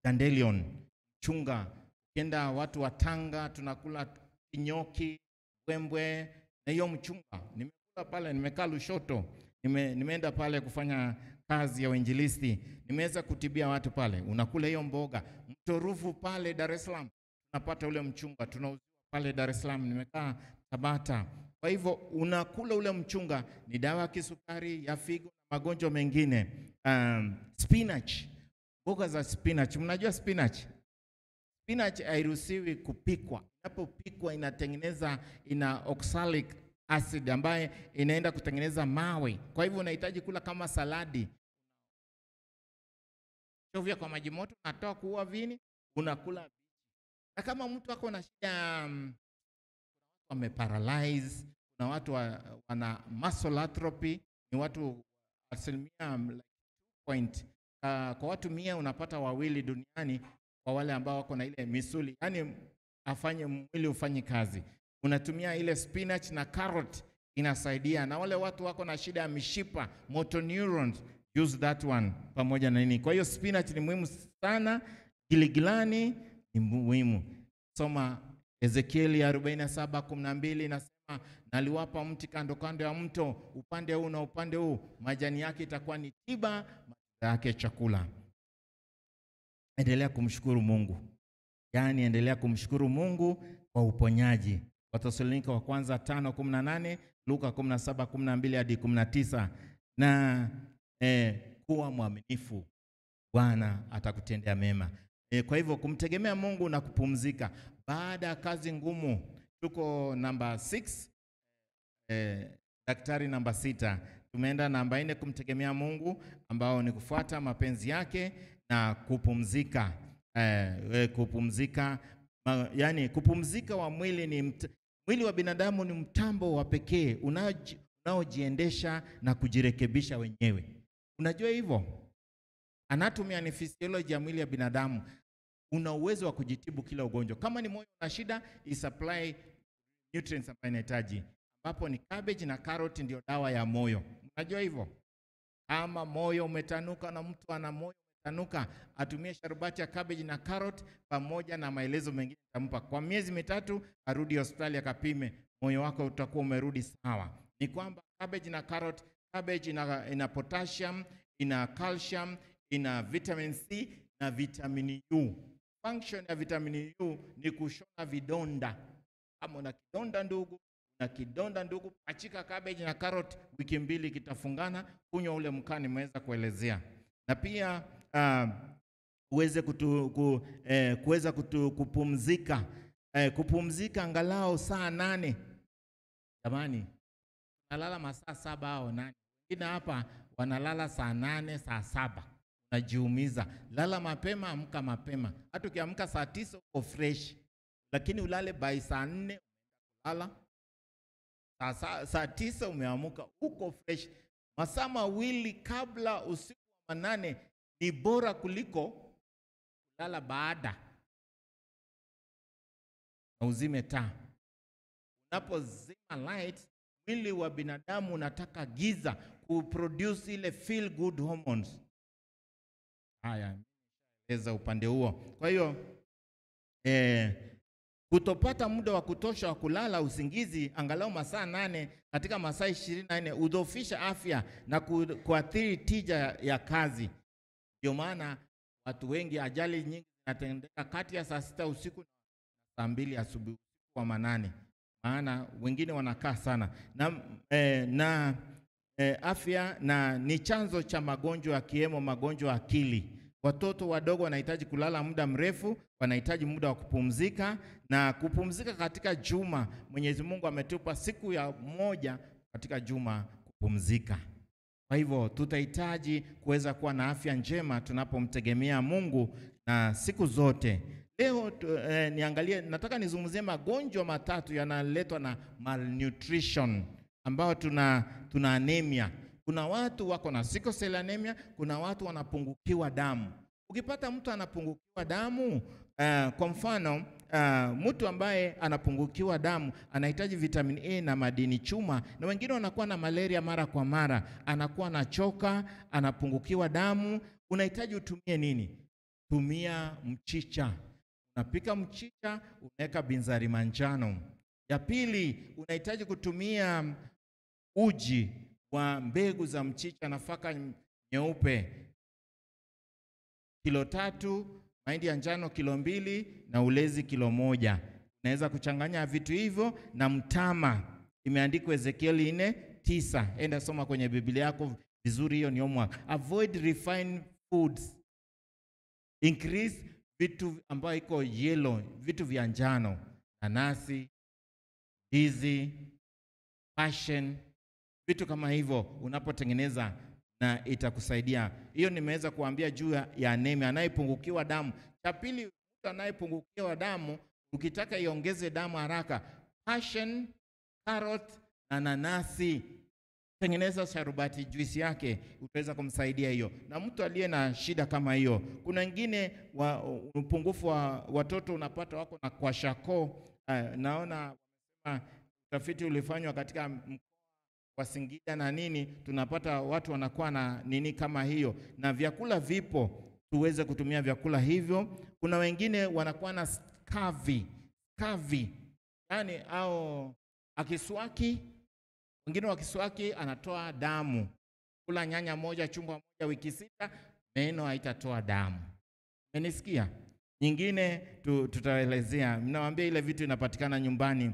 Dandelion, mchunga. Ukienda watu wa Tanga tunakula kinyoki, mbwembwe na hiyo mchunga. Nimekula pale, nimekaa Lushoto. Nimeenda pale kufanya kazi ya uinjilisti. Nimeweza kutibia watu pale. Unakula hiyo mboga. Mtorufu pale Dar es Salaam tunapata ule mchunga. Tunauziwa pale Dar es Salaam. Nimekaa Tabata. Kwa hivyo unakula ule mchunga, ni dawa ya kisukari, ya figo na magonjwa mengine. Spinach. Mboga za spinach. Mnajua spinach? Spinach hairuhusiwi kupikwa. Inapopikwa ina oxalic acid ambaye inaenda kutengeneza mawe. Kwa hivyo unahitaji kula kama saladi. Chovya kwa maji moto, unatoa kuua vini, unakula. Na kama mtu wako na shida wameparalyze, kuna watu wana muscle atrophy, ni watu asilimia point. Kwa watu 100 unapata 2 duniani kwa wale ambao wako na ile misuli, yani mwili ufanye kazi. Unatumia ile spinach na carrot inasaidia. Na wale watu wako na shida ya mishipa, motor neurons, use that one pamoja na nini. Kwa hiyo spinach ni muhimu sana, giligilani ni muhimu. Soma Ezekieli 47:12 inasema, naliwapa mti kando kando ya mto, upande huu na upande huu, majani yake itakuwa ni tiba, matunda yake chakula. Endelea kumshukuru Mungu. Yaani endelea kumshukuru Mungu kwa uponyaji. Wathesalonike wa kwanza 5:18, Luka 17:12 hadi 19. Na kuwa mwaminifu, Bwana atakutendea mema. Kwa hivyo kumtegemea Mungu na kupumzika baada ya kazi ngumu. Tuko namba 6, daktari namba 6. Tumeenda namba 4, kumtegemea Mungu, ambao ni kufuata mapenzi yake na kupumzika. Kupumzika, yani kupumzika wa mwili mwili wa binadamu ni mtambo wa pekee unaojiendesha na kujirekebisha wenyewe. Unajua hivyo? Anatomy and physiology ya mwili ya binadamu una uwezo wa kujitibu kila ugonjwa. Kama ni moyo una shida, isupply nutrients ambazo inahitaji, ambapo ni cabbage na carrot ndio dawa ya moyo. Unajua hivyo? Ama moyo umetanuka na mtu ana moyo umetanuka, atumie sharubati ya cabbage na carrot pamoja na maelezo mengine nitampa. Kwa miezi 3 arudi hospitali akapime, moyo wako utakuwa umerudi sawa. Ni kwamba cabbage na carrot, cabbage ina potassium, ina calcium, ina vitamin C na vitamini U. Function ya vitamini U ni kushona vidonda. Kama una kidonda ndugu, na kidonda ndugu, pachika cabbage na carrot, wiki 2 kitafungana, kunywa ule mkaa nimeweza kuelezea. Na pia uweze kuweza kupumzika. Kupumzika angalau saa 8. Jamani, nalala masaa 7 au 8. Wengine hapa wanalala saa 8, saa 7. Unajiumiza. Lala mapema, amka mapema. Hata ukiamka saa 9 uko fresh. Lakini ulale by saa 4 kulala. Saa 9 umeamka uko fresh. Masaa 2 kabla usiku wa 8 ni bora kuliko kulala baada. Na uzime taa. Unapozima light, mwili wa binadamu unataka giza kuproduce ile feel good hormones. Haya, eleza upande huo. Kwa hiyo kutopata muda wa kutosha wa kulala usingizi angalau masaa 8 katika masaa 24 udhoofisha afya na kuathiri tija ya kazi. Ndio maana watu wengi, ajali nyingi zinatendeka kati ya saa 6 usiku na saa 2 asubuhi kwa manane. Maana wengine wanakaa sana na afya na ni chanzo cha magonjwa yakiwemo magonjwa ya akili. Watoto wadogo wanahitaji kulala muda mrefu, wanahitaji muda wa kupumzika, na kupumzika katika juma. Mwenyezi Mungu ametupa siku ya 1 katika juma kupumzika. Kwa hivyo tutahitaji kuweza kuwa na afya njema tunapomtegemea Mungu na siku zote. Leo nataka nizungumzie magonjwa 3 yanaletwa na malnutrition, ambao tuna anemia. Kuna watu wako na sickle cell anemia, kuna watu wanapungukiwa damu. Ukipata mtu anapungukiwa damu, kwa mfano mtu ambaye anapungukiwa damu anahitaji vitamin A na madini chuma, na wengine wanakuwa na malaria mara kwa mara, anakuwa anachoka, anapungukiwa damu. Unahitaji utumie nini? Tumia mchicha. Unapika mchicha, unaweka binzari manjano. Ya pili, unahitaji kutumia uji wa mbegu za mchicha, nafaka nyeupe kilo 3, mahindi ya njano kilo 2 na ulezi kilo 1. Unaweza kuchanganya vitu hivyo na mtama. Imeandikwa Ezekieli 4:9. Enda soma kwenye Biblia yako vizuri, hiyo ni homework. Avoid refined foods. Increase vitu ambayo iko yellow, vitu vya njano, nanasi, ndizi, passion, vitu kama hivyo unapotengeneza na itakusaidia. Hiyo nimeweza kuambia juu ya anemia, anayepungukiwa damu. Cha pili, mtu anayepungukiwa damu, ukitaka iongeze damu haraka, passion, carrot na nanasi, tengeneza sharubati, juisi yake, utaweza kumsaidia hiyo. Na mtu aliye na shida kama hiyo, kuna wengine upungufu wa watoto unapata wako na kwashako. Naona utafiti ulifanywa katika kwa Singida na nini, tunapata watu wanakuwa na nini kama hiyo, na vyakula vipo, tuweze kutumia vyakula hivyo. Kuna wengine wanakuwa na scurvy, yani au akiswaki. Wengine wa kiswaki anatoa damu. Kula nyanya moja, chungwa moja wiki 6, meno haitatoa damu. Umenisikia? Nyingine tutaelezea. Mnawaambia ile vitu inapatikana nyumbani.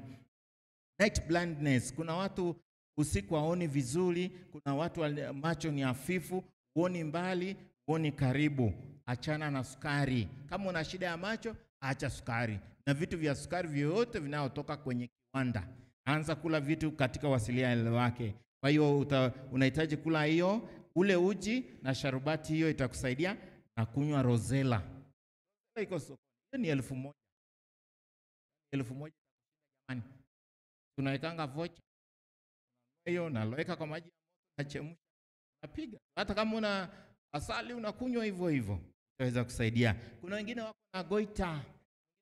Night blindness. Kuna watu usiku haoni vizuri, kuna watu macho ni hafifu, huoni mbali, huoni karibu. Achana na sukari. Kama una shida ya macho, acha sukari. Na vitu vya sukari vyote vinayotoka kwenye kiwanda. Anza kula vitu katika wasilia wake. Kwa hiyo unahitaji kula hiyo, ule uji na sharubati, hiyo itakusaidia, na kunywa Rosella. Iko sokoni. Hiyo ni 1,000. 1,000 jamani. Tunawekanga vocha. Hiyo naloweka kwa maji ya moto, nachemsha, napiga. Hata kama una asali unakunywa hivyo hivyo, itaweza kusaidia. Kuna wengine wako na goita.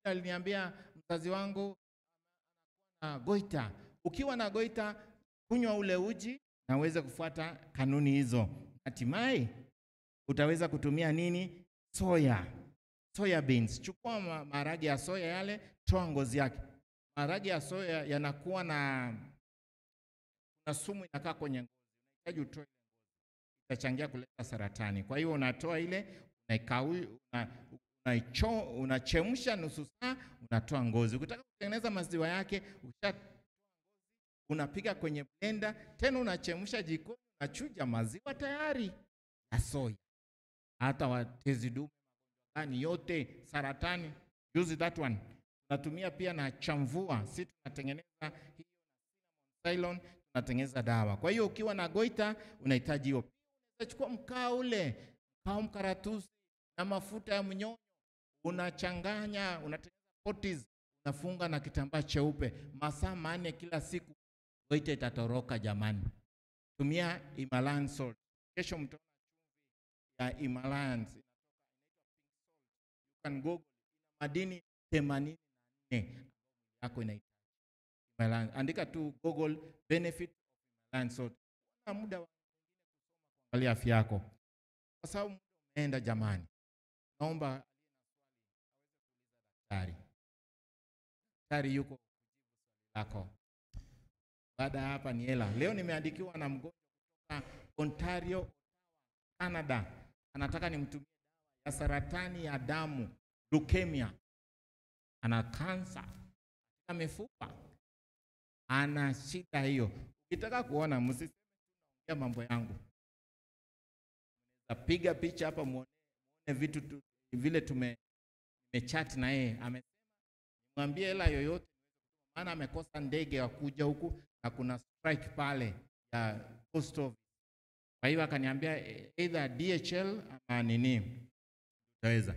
Aliniambia mzazi wangu na goita. Ukiwa na goita, kunywa ule uji na uweze kufuata kanuni hizo. Hatimaye utaweza kutumia nini? Soya beans. Chukua maharage ya soya yale, toa ngozi yake. Maharage ya soya yanakuwa na sumu inakaa kwenye ngozi. Unahitaji utoe ile ngozi. Itachangia kuleta saratani. Kwa hiyo unatoa ile, unachemsha nusu saa, unatoa ngozi. Ukitaka kutengeneza maziwa yake, unapiga kwenye blender, tena unachemsha jikoni, unachuja maziwa tayari ya soya. Hata watezi dume, magonjwa yote, saratani, use that one. Tunatumia pia na chamvua, sisi tunatengeneza hiyo na cinnamon ceylon, tunatengeneza dawa. Kwa hiyo ukiwa na goita unahitaji hiyo. Unaweza chukua mkaa ule, mkaa mkaratusi na mafuta ya mnyonyo, unachanganya, unatengeneza poties, unafunga na kitambaa cheupe, masaa 4 kila siku, goita itatoroka jamani. Tumia Himalayan salt. Kesho mtaona chumvi ya Himalayan inatoka, inaitwa pink salt. You can google, ina madini 84 yako inahitaji. Himalayan, andika tu Google benefit of Himalayan salt. Una muda wa kusoma kuangalia afya yako, kwa sababu muda umeenda jamani. Naomba aliye na swali aweze kuuliza daktari. Daktari yuko kujibu swali lako. Baada hapa ni hela. Leo nimeandikiwa na mgonjwa kutoka Ontario, Canada. Anataka nimtumie dawa ya saratani ya damu, leukemia. Ana kansa ya mifupa. Ana shida hiyo. Ukitaka kuona, msiseme tunaongea mambo yangu. Unaweza piga picha hapa muone vitu vile tumechat na yeye. Amesema nimwambie hela yoyote maana amekosa ndege ya kuja huku na kuna strike pale ya post office. Kwa hiyo akaniambia either DHL ama nini utaweza.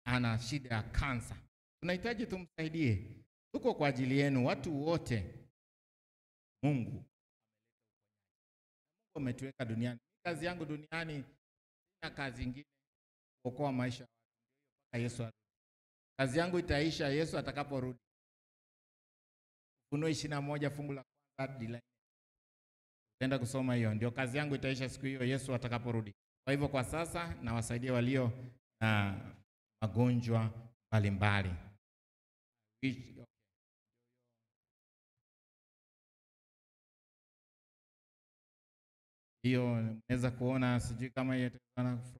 Ana shida ya kansa. Tunahitaji tumsaidie. Tuko kwa ajili yenu watu wote. Mungu ametuweka duniani. Kazi yangu duniani sina kazi nyingine kuokoa maisha ya watu. Mpaka Yesu arudi. Kazi yangu itaisha Yesu atakaporudi. Ufunuo 21 fungu la kwanza hadi la 4. Utaenda kusoma hiyo. Ndio kazi yangu itaisha siku hiyo Yesu atakaporudi. Kwa hivyo kwa sasa na wasaidia walio na magonjwa mbalimbali. Hiyo unaweza kuona, sijui kama hiyo itakuwa from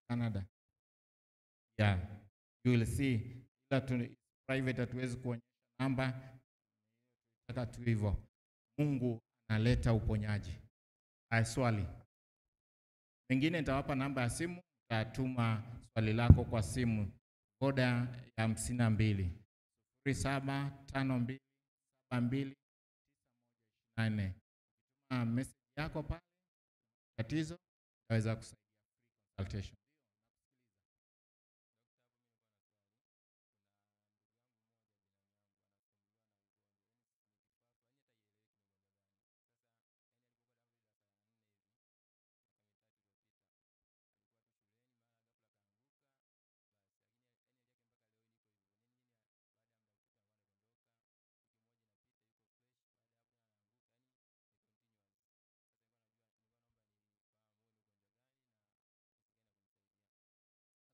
Canada. Yeah, you will see. Ila private hatuwezi kuonyesha namba. Nataka tu hivyo. Mungu analeta uponyaji. Swali. Pengine nitawapa namba ya simu, utatuma swali lako kwa simu. Koda ya 52 0752729124. Ukituma message yako pale, tatizo utaweza kusaidia free consultation.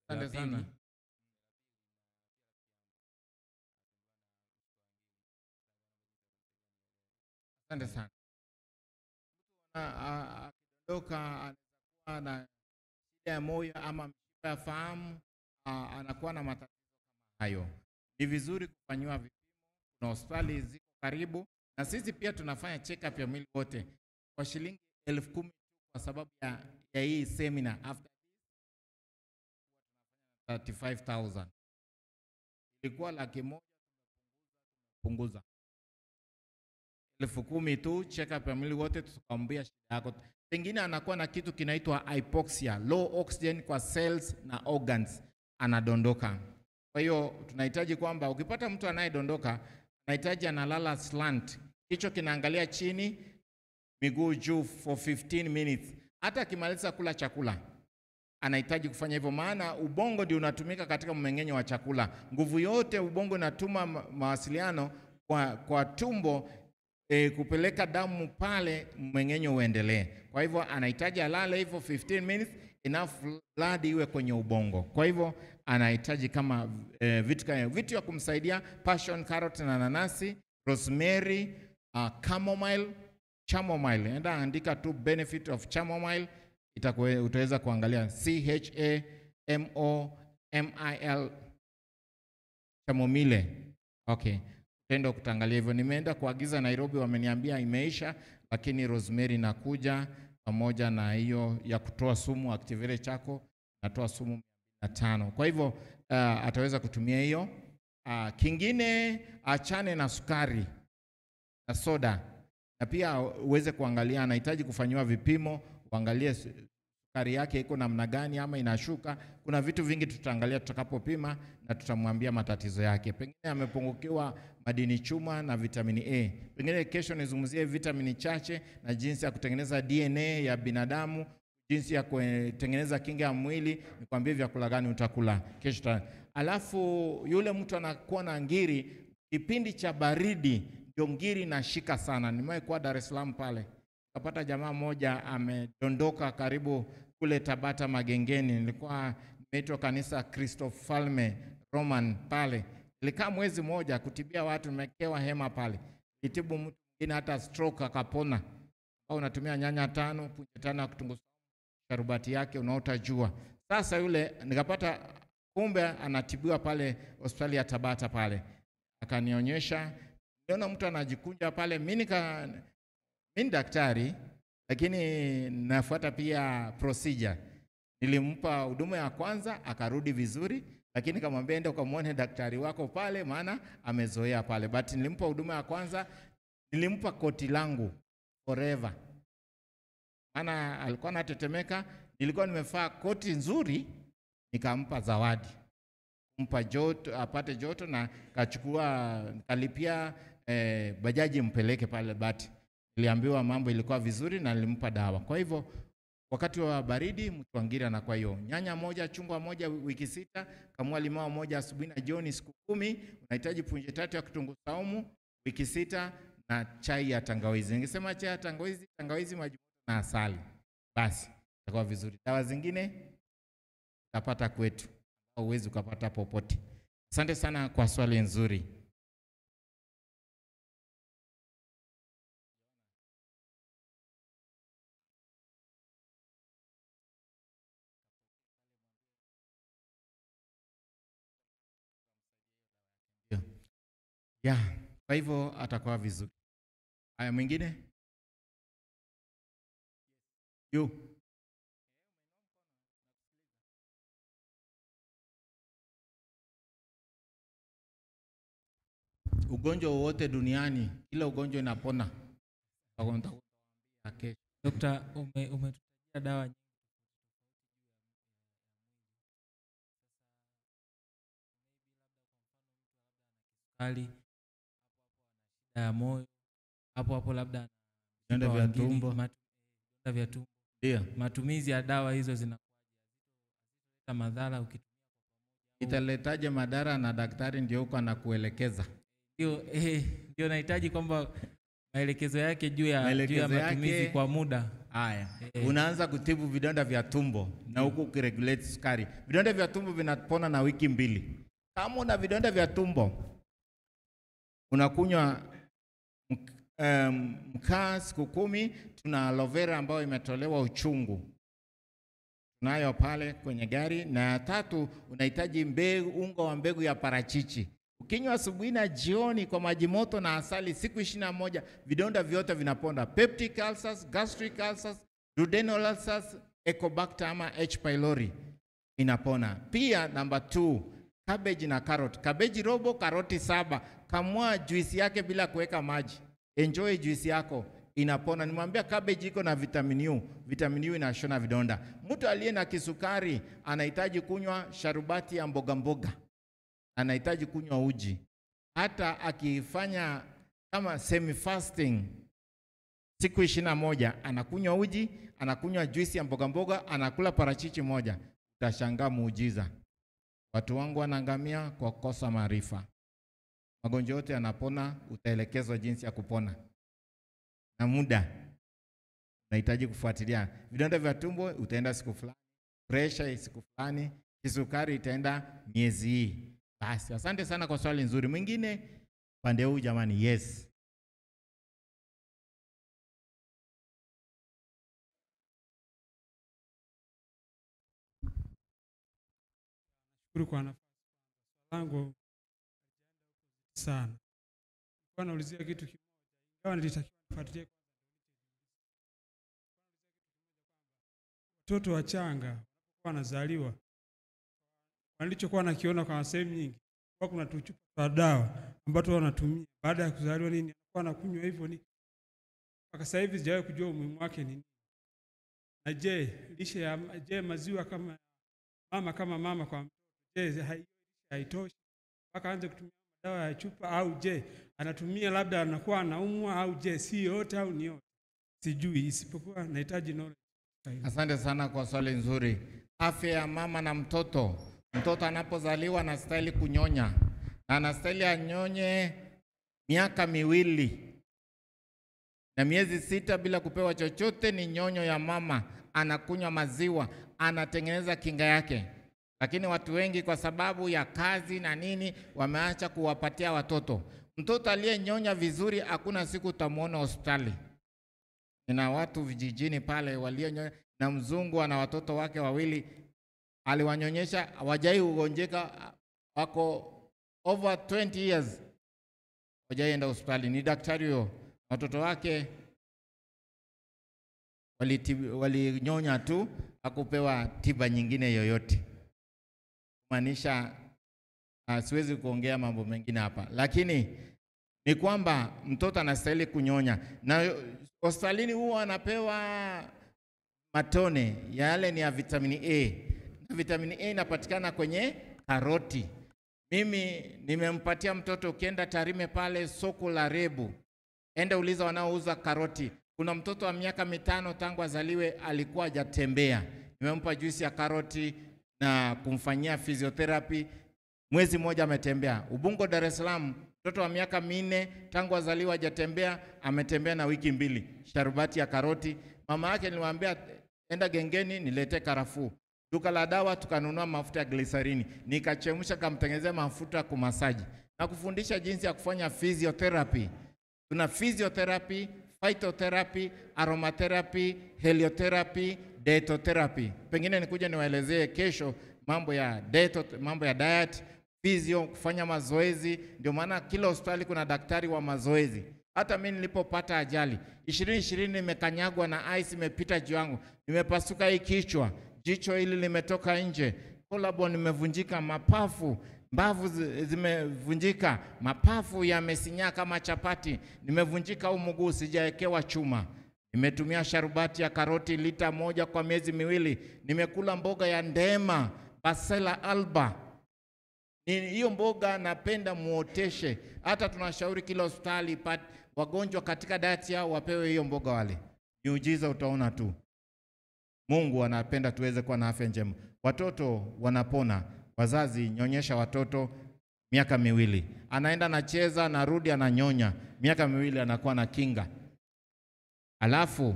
Asante sana. Asante sana. Akidondoka anaweza kuwa na shida ya moyo ama mshipa ya fahamu, anakuwa na matatizo kama hayo. Ni vizuri kufanywa vipimo. Kuna hospitali ziko karibu na sisi pia tunafanya check up ya mwili wote kwa shilingi 10,000 kwa sababu ya hii seminar. After 35,000. Ilikuwa 100,000 tumepunguza 10,000 tu, check up ya mwili wote, tukamwambia shida yako. Pengine anakuwa na kitu kinaitwa hypoxia, low oxygen kwa cells na organs, anadondoka. Kwa hiyo tunahitaji kwamba ukipata mtu anayedondoka, anahitaji analala slant, kichwa kinaangalia chini, miguu juu for 15 minutes. Hata akimaliza kula chakula anahitaji kufanya hivyo, maana ubongo ndio unatumika katika mmeng'enyo wa chakula. Nguvu yote ubongo inatuma mawasiliano kwa tumbo kupeleka damu pale mmeng'enyo uendelee. Kwa hivyo anahitaji alale hivyo 15 minutes, enough blood iwe kwenye ubongo. Kwa hivyo anahitaji kama vitu ya kumsaidia: passion, carrot na nanasi, rosemary, chamomile. Enda andika tu benefit of chamomile, utaweza kuangalia CHAMOMILE, chamomile. Okay. tutaenda kutangalia hivyo. Nimeenda kuagiza Nairobi, wameniambia imeisha, lakini rosemary inakuja pamoja na hiyo ya kutoa sumu. Activate chako natoa sumu 500. Kwa hivyo ataweza kutumia hiyo. Kingine achane na sukari na soda, na pia uweze kuangalia anahitaji kufanyiwa vipimo, uangalie sukari yake iko namna gani ama inashuka. Kuna vitu vingi tutaangalia tutakapopima, na tutamwambia matatizo yake. Pengine amepungukiwa madini chuma na vitamini A. Pengine kesho nizungumzie vitamini chache na jinsi ya kutengeneza DNA ya binadamu, jinsi ya kutengeneza kinga ya mwili, nikwambie vyakula gani utakula kesho. Alafu yule mtu anakuwa na ngiri, kipindi cha baridi ndio ngiri nashika sana. Nimewahi kuwa Dar es Salaam pale, kapata jamaa moja amedondoka karibu kule Tabata Magengeni. Nilikuwa nimeitwa kanisa Kristo Falme Roman pale. Nilikaa mwezi moja kutibia watu, nimekewa hema pale. Nitibu mtu mwingine hata stroke akapona. Au unatumia nyanya 5, punje 5 ya kitunguu, sharubati yake unaota jua. Sasa yule nikapata, kumbe anatibiwa pale hospitali ya Tabata pale. Akanionyesha, niona mtu anajikunja pale. Mimi daktari, lakini nafuata pia procedure. Nilimpa huduma ya kwanza, akarudi vizuri, lakini kamwambia enda ukamwone daktari wako pale, maana amezoea pale. But nilimpa huduma ya kwanza, nilimpa koti langu forever, maana alikuwa anatetemeka. Nilikuwa nimevaa koti nzuri, nikampa zawadi, kumpa joto, apate joto, na kachukua kalipia bajaji mpeleke pale. But niliambiwa mambo ilikuwa vizuri na nilimpa dawa. Kwa hivyo wakati wa baridi mtu angiri na, kwa hiyo nyanya moja, chungwa moja wiki 6, kamua limao moja asubuhi na jioni siku 10, unahitaji punje 3 ya kitunguu saumu wiki 6, na chai ya tangawizi. Ningesema chai ya tangawizi, maji na asali, basi itakuwa vizuri. Dawa zingine utapata kwetu, au uwezi ukapata popote. Asante sana kwa swali nzuri. Kwa hivyo atakuwa vizuri. Haya, mwingine? Ugonjwa wowote duniani, kila ugonjwa inapona. Dokta, umetutajia dawa nyingi hali ya moyo, hapo labda vidonda vya tumbo, ndio matumizi ya dawa hizo zinakuwa madhara ukitumia? Italetaje madhara? Na daktari ndio huko anakuelekeza. Ndio nahitaji kwamba maelekezo yake juu ya matumizi kwa muda. Haya, unaanza kutibu vidonda vya tumbo na huko ukiregulate sukari. Vidonda vya tumbo vinapona na wiki 2. Kama una vidonda vya tumbo, unakunywa mkaa siku 10. Tuna aloe vera ambayo imetolewa uchungu, tunayo pale kwenye gari. Na 3, unahitaji unga wa mbegu ya parachichi. Ukinywa asubuhi na jioni kwa maji moto na asali siku 21, vidonda vyote vinapona. Peptic ulcers, gastric ulcers, duodenal ulcers, Helicobacter ama H. pylori inapona. Pia number 2, cabbage na carrot. Cabbage robo, karoti 7. Kamua juisi yake bila kuweka maji. Enjoy juisi yako, inapona. Nimwambia cabbage iko na vitamin U. Vitamin U inashona vidonda. Mtu aliye na kisukari anahitaji kunywa sharubati ya mboga mboga. Anahitaji kunywa uji. Hata akifanya kama semi fasting siku 21, anakunywa uji, anakunywa juisi ya mboga mboga, anakula parachichi moja. Utashangaa muujiza. Watu wangu wanaangamia kwa kosa maarifa. Magonjwa yote yanapona, utaelekezwa jinsi ya kupona. Na muda unahitaji kufuatilia. Vidonda vya tumbo utaenda siku fulani, pressure siku fulani, kisukari itaenda miezi hii. Basi, asante sana kwa swali nzuri. Mwingine pande huu jamani. Yes. Nashukuru kwa nafasi langu sana. Kwa naulizia kitu kimoja. Ingawa nilitakiwa nifuatilie watoto wachanga wanazaliwa. Nilichokuwa nakiona kwa sehemu nyingi, kwa kuna tuchupa za dawa ambazo wanatumia baada ya kuzaliwa nini, anakuwa anakunywa hivyo ni mpaka sasa hivi sijawahi kujua umuhimu wake nini. Na je, maziwa kama mama kwa mtoto, je, haitoshi mpaka aanze kutumia dawa ya chupa, au je anatumia labda anakuwa anaumwa, au je si yote au ni yote? Sijui, isipokuwa nahitaji knowledge. Asante sana kwa swali nzuri. Afya ya mama na mtoto. Mtoto anapozaliwa anastahili kunyonya. Na anastahili anyonye miaka 2 na miezi 6 bila kupewa chochote. Ni nyonyo ya mama, anakunywa maziwa, anatengeneza kinga yake. Lakini watu wengi kwa sababu ya kazi na nini wameacha kuwapatia watoto. Mtoto aliyenyonya vizuri hakuna siku utamuona hospitali. Nina watu vijijini pale walionyonya, na mzungu ana watoto wake 2 aliwanyonyesha, hawajai ugonjeka, wako over 20 years hawajaenda hospitali. Ni daktari huyo, watoto wake walinyonya tu, hakupewa tiba nyingine yoyote. Maanisha siwezi kuongea mambo mengine hapa, lakini ni kwamba mtoto anastahili kunyonya. Na hospitalini huwa anapewa matone yale ni ya vitamini A. Na vitamini A inapatikana kwenye karoti. Mimi nimempatia mtoto, ukienda Tarime pale soko la Rebu, enda uliza wanaouza karoti. Kuna mtoto wa miaka 5 tangu azaliwe alikuwa hajatembea. Nimempa juisi ya karoti na kumfanyia physiotherapy. Mwezi mmoja ametembea. Ubungo, Dar es Salaam, mtoto wa miaka 4 tangu azaliwa hajatembea, ametembea na wiki 2. Sharubati ya karoti. Mama yake nilimwambia enda gengeni nilete karafuu. Duka la dawa tukanunua mafuta ya glycerin. Nikachemsha kamtengenezea mafuta ya kumasaji. Na kufundisha jinsi ya kufanya physiotherapy. Tuna physiotherapy, phytotherapy, aromatherapy, heliotherapy, dietotherapy. Pengine nikuja niwaelezee kesho mambo ya diet, physio, kufanya mazoezi. Ndio maana kila hospitali kuna daktari wa mazoezi. Hata mimi nilipopata ajali 2020 nimekanyagwa na ice imepita juu yangu. Nimepasuka hii kichwa, jicho hili limetoka nje, collarbone imevunjika, mapafu, mbavu zimevunjika, mapafu yamesinyaa kama chapati, nimevunjika huu mguu, sijawekewa chuma. Nimetumia sharubati ya karoti lita 1 kwa miezi 2. Nimekula mboga ya ndema, Basela alba. Hiyo mboga napenda muoteshe. Hata tunashauri kila hospitali wagonjwa katika diet yao wapewe hiyo mboga wale. Miujiza utaona tu. Mungu anapenda tuweze kuwa na afya njema. Watoto wanapona. Wazazi, nyonyesha watoto miaka 2. Anaenda anacheza, anarudi ananyonya. Miaka 2 anakuwa na kinga. Alafu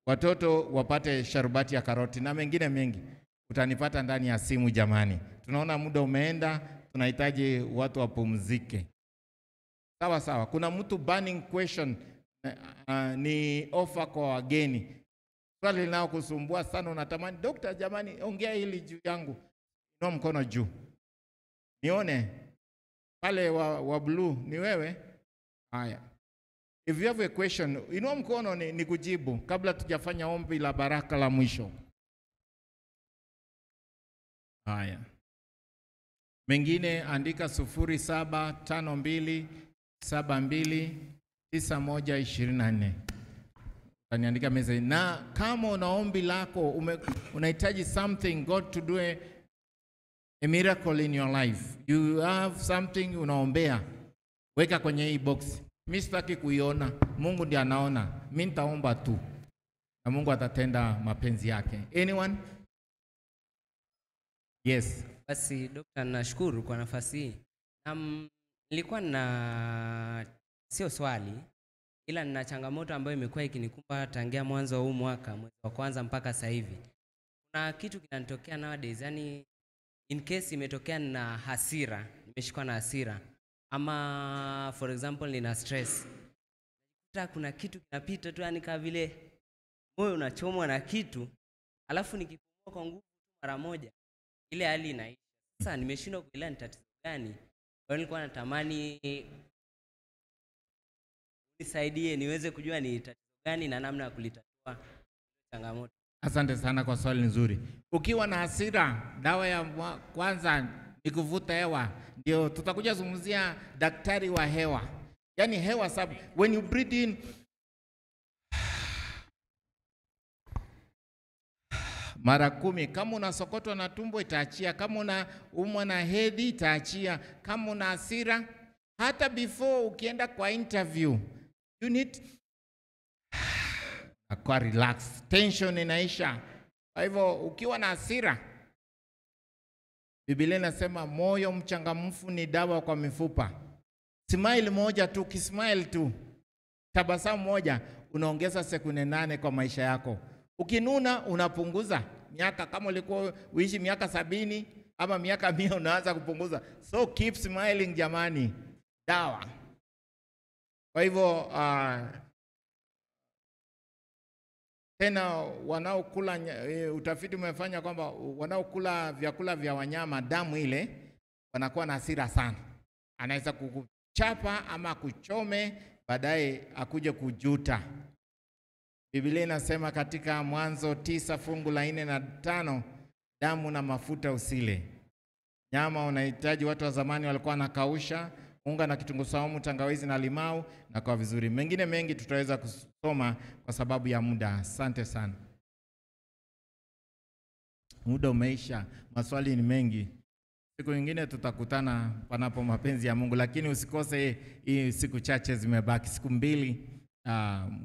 watoto wapate sharubati ya karoti na mengine mengi. Utanipata ndani ya simu jamani. Tunaona muda umeenda, tunahitaji watu wapumzike. Sawa sawa. Kuna mtu burning question ni offer kwa wageni. Swali linao kusumbua sana, unatamani daktari jamani ongea hili juu yangu. Inua mkono juu. Nione pale wa blue ni wewe? Haya. If you have a question, inua mkono ni kujibu kabla tujafanya ombi la baraka la mwisho. Haya. Mengine andika 0752729124. Utaniandika message. Na kama una ombi lako, unahitaji something God to do a miracle in your life. You have something unaombea. Weka kwenye hii box. Mimi sitaki kuiona. Mungu ndiye anaona. Mimi nitaomba tu. Na Mungu atatenda mapenzi yake. Anyone? Yes. Basi Daktari, nashukuru kwa nafasi hii. Nilikuwa na sio swali, ila nina changamoto ambayo imekuwa ikinikumba tangia mwanzo wa huu mwaka, mwezi wa kwanza mpaka sasa hivi. Kuna kitu kinanitokea nowadays, yani in case imetokea na hasira, nimeshikwa na hasira, ama for example nina stress. Kuna kitu kinapita tu, yani kama vile moyo unachomwa na kitu, alafu nikipumua kwa nguvu mara moja ile hali inaisha. Sasa nimeshindwa kuelewa ni tatizo gani. Kwa nilikuwa natamani nisaidie niweze kujua ni tatizo gani na namna ya kulitatua changamoto. Asante sana kwa swali nzuri. Ukiwa na hasira, dawa ya kwanza ni kuvuta hewa. Ndio tutakuja zungumzia daktari wa hewa. Yaani hewa when you breathe in mara 10, kama unasokotwa na tumbo itaachia, kama unaumwa na hedhi itaachia, kama una hasira, hata before ukienda kwa interview you need kwa relax, tension inaisha. Kwa hivyo ukiwa na hasira, Biblia inasema moyo mchangamfu ni dawa kwa mifupa. Smile moja tu, kismile tu, tabasamu moja, unaongeza sekunde 8 kwa maisha yako. Ukinuna unapunguza miaka, kama ulikuwa uishi miaka 70 ama miaka 100 unaanza kupunguza. So keep smiling jamani, dawa. Kwa hivyo tena wanaokula, utafiti umefanya kwamba wanaokula vyakula vya wanyama, damu ile, wanakuwa na hasira sana. Anaweza kukuchapa ama kuchome, baadaye akuje kujuta. Biblia inasema katika Mwanzo 9 fungu la 4 na 5, damu na mafuta usile. Nyama unahitaji, watu wa zamani walikuwa wanakausha, unga na kitunguu saumu, tangawizi na limau, na kwa vizuri. Mengine mengi tutaweza kusoma kwa sababu ya muda. Asante sana. Muda umeisha, maswali ni mengi. Siku nyingine tutakutana panapo mapenzi ya Mungu, lakini usikose hii siku chache zimebaki, siku 2.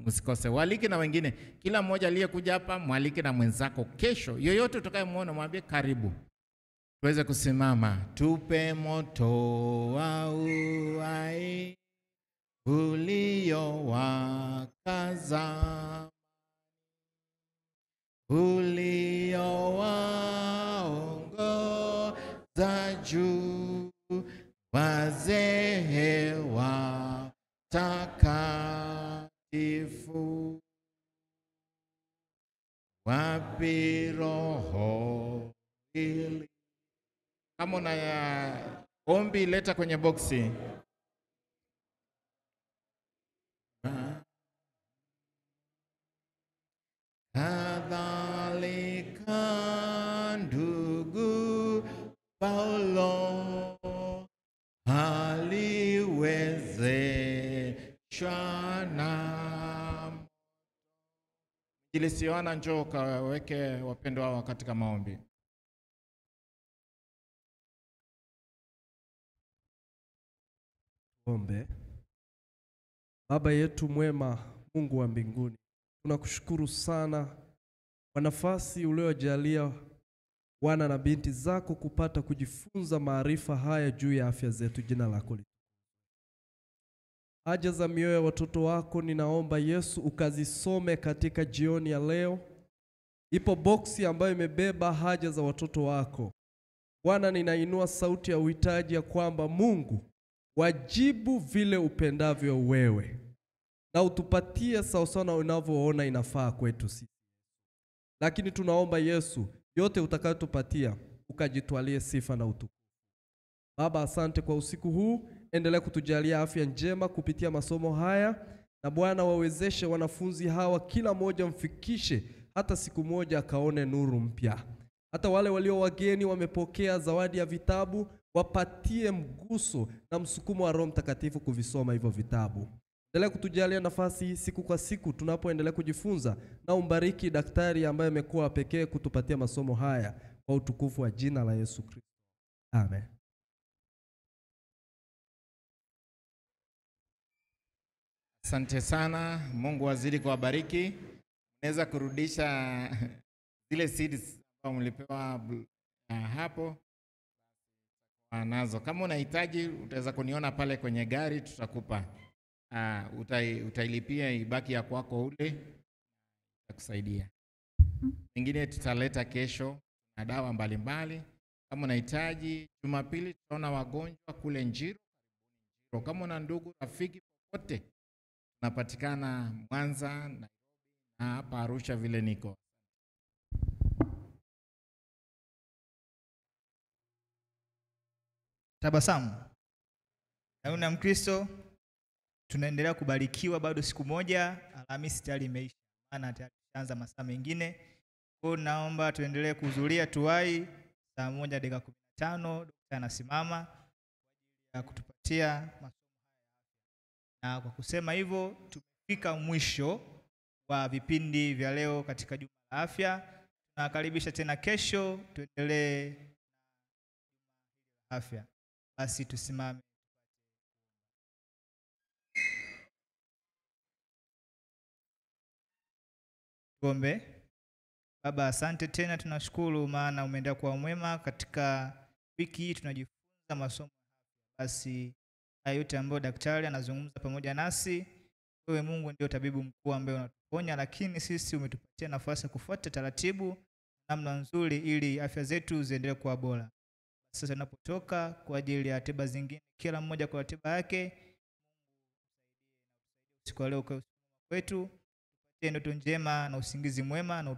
Usikose, walike na wengine. Kila mmoja aliyekuja hapa mwalike na mwenzako. Kesho yoyote utakayemwona mwambie karibu. Tuweze kusimama. Tupe moto wa uhai uliowaka, uliowaongoza juu wazee watakatifu. Wapi roho ili. Kama una ombi leta kwenye boksi. Kadhalika ndugu Paulo aliwezeshwa na Injili. Yohana, njoo kaweke wapendwa wao katika maombi. Ombe. Baba yetu mwema, Mungu wa mbinguni, tunakushukuru sana kwa nafasi uliojalia wana na binti zako kupata kujifunza maarifa haya juu ya afya zetu. Jina lako litukuzwe. Haja za mioyo ya watoto wako ninaomba Yesu ukazisome katika jioni ya leo. Ipo boksi ambayo imebeba haja za watoto wako. Bwana, ninainua sauti ya uhitaji ya kwamba Mungu wajibu vile upendavyo wewe, na utupatie sawasawa unavyoona inafaa kwetu sisi. Lakini tunaomba Yesu, yote utakayotupatia ukajitwalie sifa na utukufu. Baba, asante kwa usiku huu. Endelea kutujalia afya njema kupitia masomo haya, na Bwana wawezeshe wanafunzi hawa, kila mmoja mfikishe hata siku moja akaone nuru mpya. Hata wale walio wageni wamepokea zawadi ya vitabu, wapatie mguso na msukumo wa Roho Mtakatifu kuvisoma hivyo vitabu. Endelea kutujalia nafasi hii siku kwa siku tunapoendelea kujifunza, na umbariki daktari ambaye amekuwa pekee kutupatia masomo haya, kwa utukufu wa jina la Yesu Kristo. Amen. Asante sana. Mungu wazidi kuwabariki. Unaweza kurudisha zile seeds ambazo mlipewa hapo nazo. Kama unahitaji utaweza kuniona pale kwenye gari, tutakupa. Utailipia ibaki ya kwako ule, itakusaidia. Mengine tutaleta kesho na dawa mbalimbali. Kama unahitaji, Jumapili tutaona wagonjwa kule Njiro. Kama una ndugu rafiki popote, tunapatikana Mwanza, Nairobi na hapa Arusha vile niko. Tabasamu. Hauna Mkristo, tunaendelea kubarikiwa bado siku moja. Alhamisi tayari imeisha, maana tayari tunaanza masaa mengine. Kwa hiyo naomba tuendelee kuhudhuria, tuwai saa 1:15 daktari anasimama kwa ajili ya kutupatia masomo haya. Na kwa kusema hivyo tumefika mwisho wa vipindi vya leo katika Juma la Afya. Nakaribisha tena kesho tuendelee na afya. Basi tusimame. Tuombe. Baba, asante tena, tunashukuru maana umeendelea kuwa mwema katika wiki hii. Tunajifunza masomo ya afya. Basi haya yote ambayo daktari anazungumza pamoja nasi, wewe Mungu ndio tabibu mkuu ambaye unatuponya, lakini sisi umetupatia nafasi ya kufuata taratibu namna nzuri ili afya zetu ziendelee kuwa bora. Sasa tunapotoka kwa ajili ya tiba zingine, kila mmoja kwa tiba yake, Mungu usaidie na usaidie usiku wa leo kwa kwetu, tupatie ndoto njema na usingizi mwema na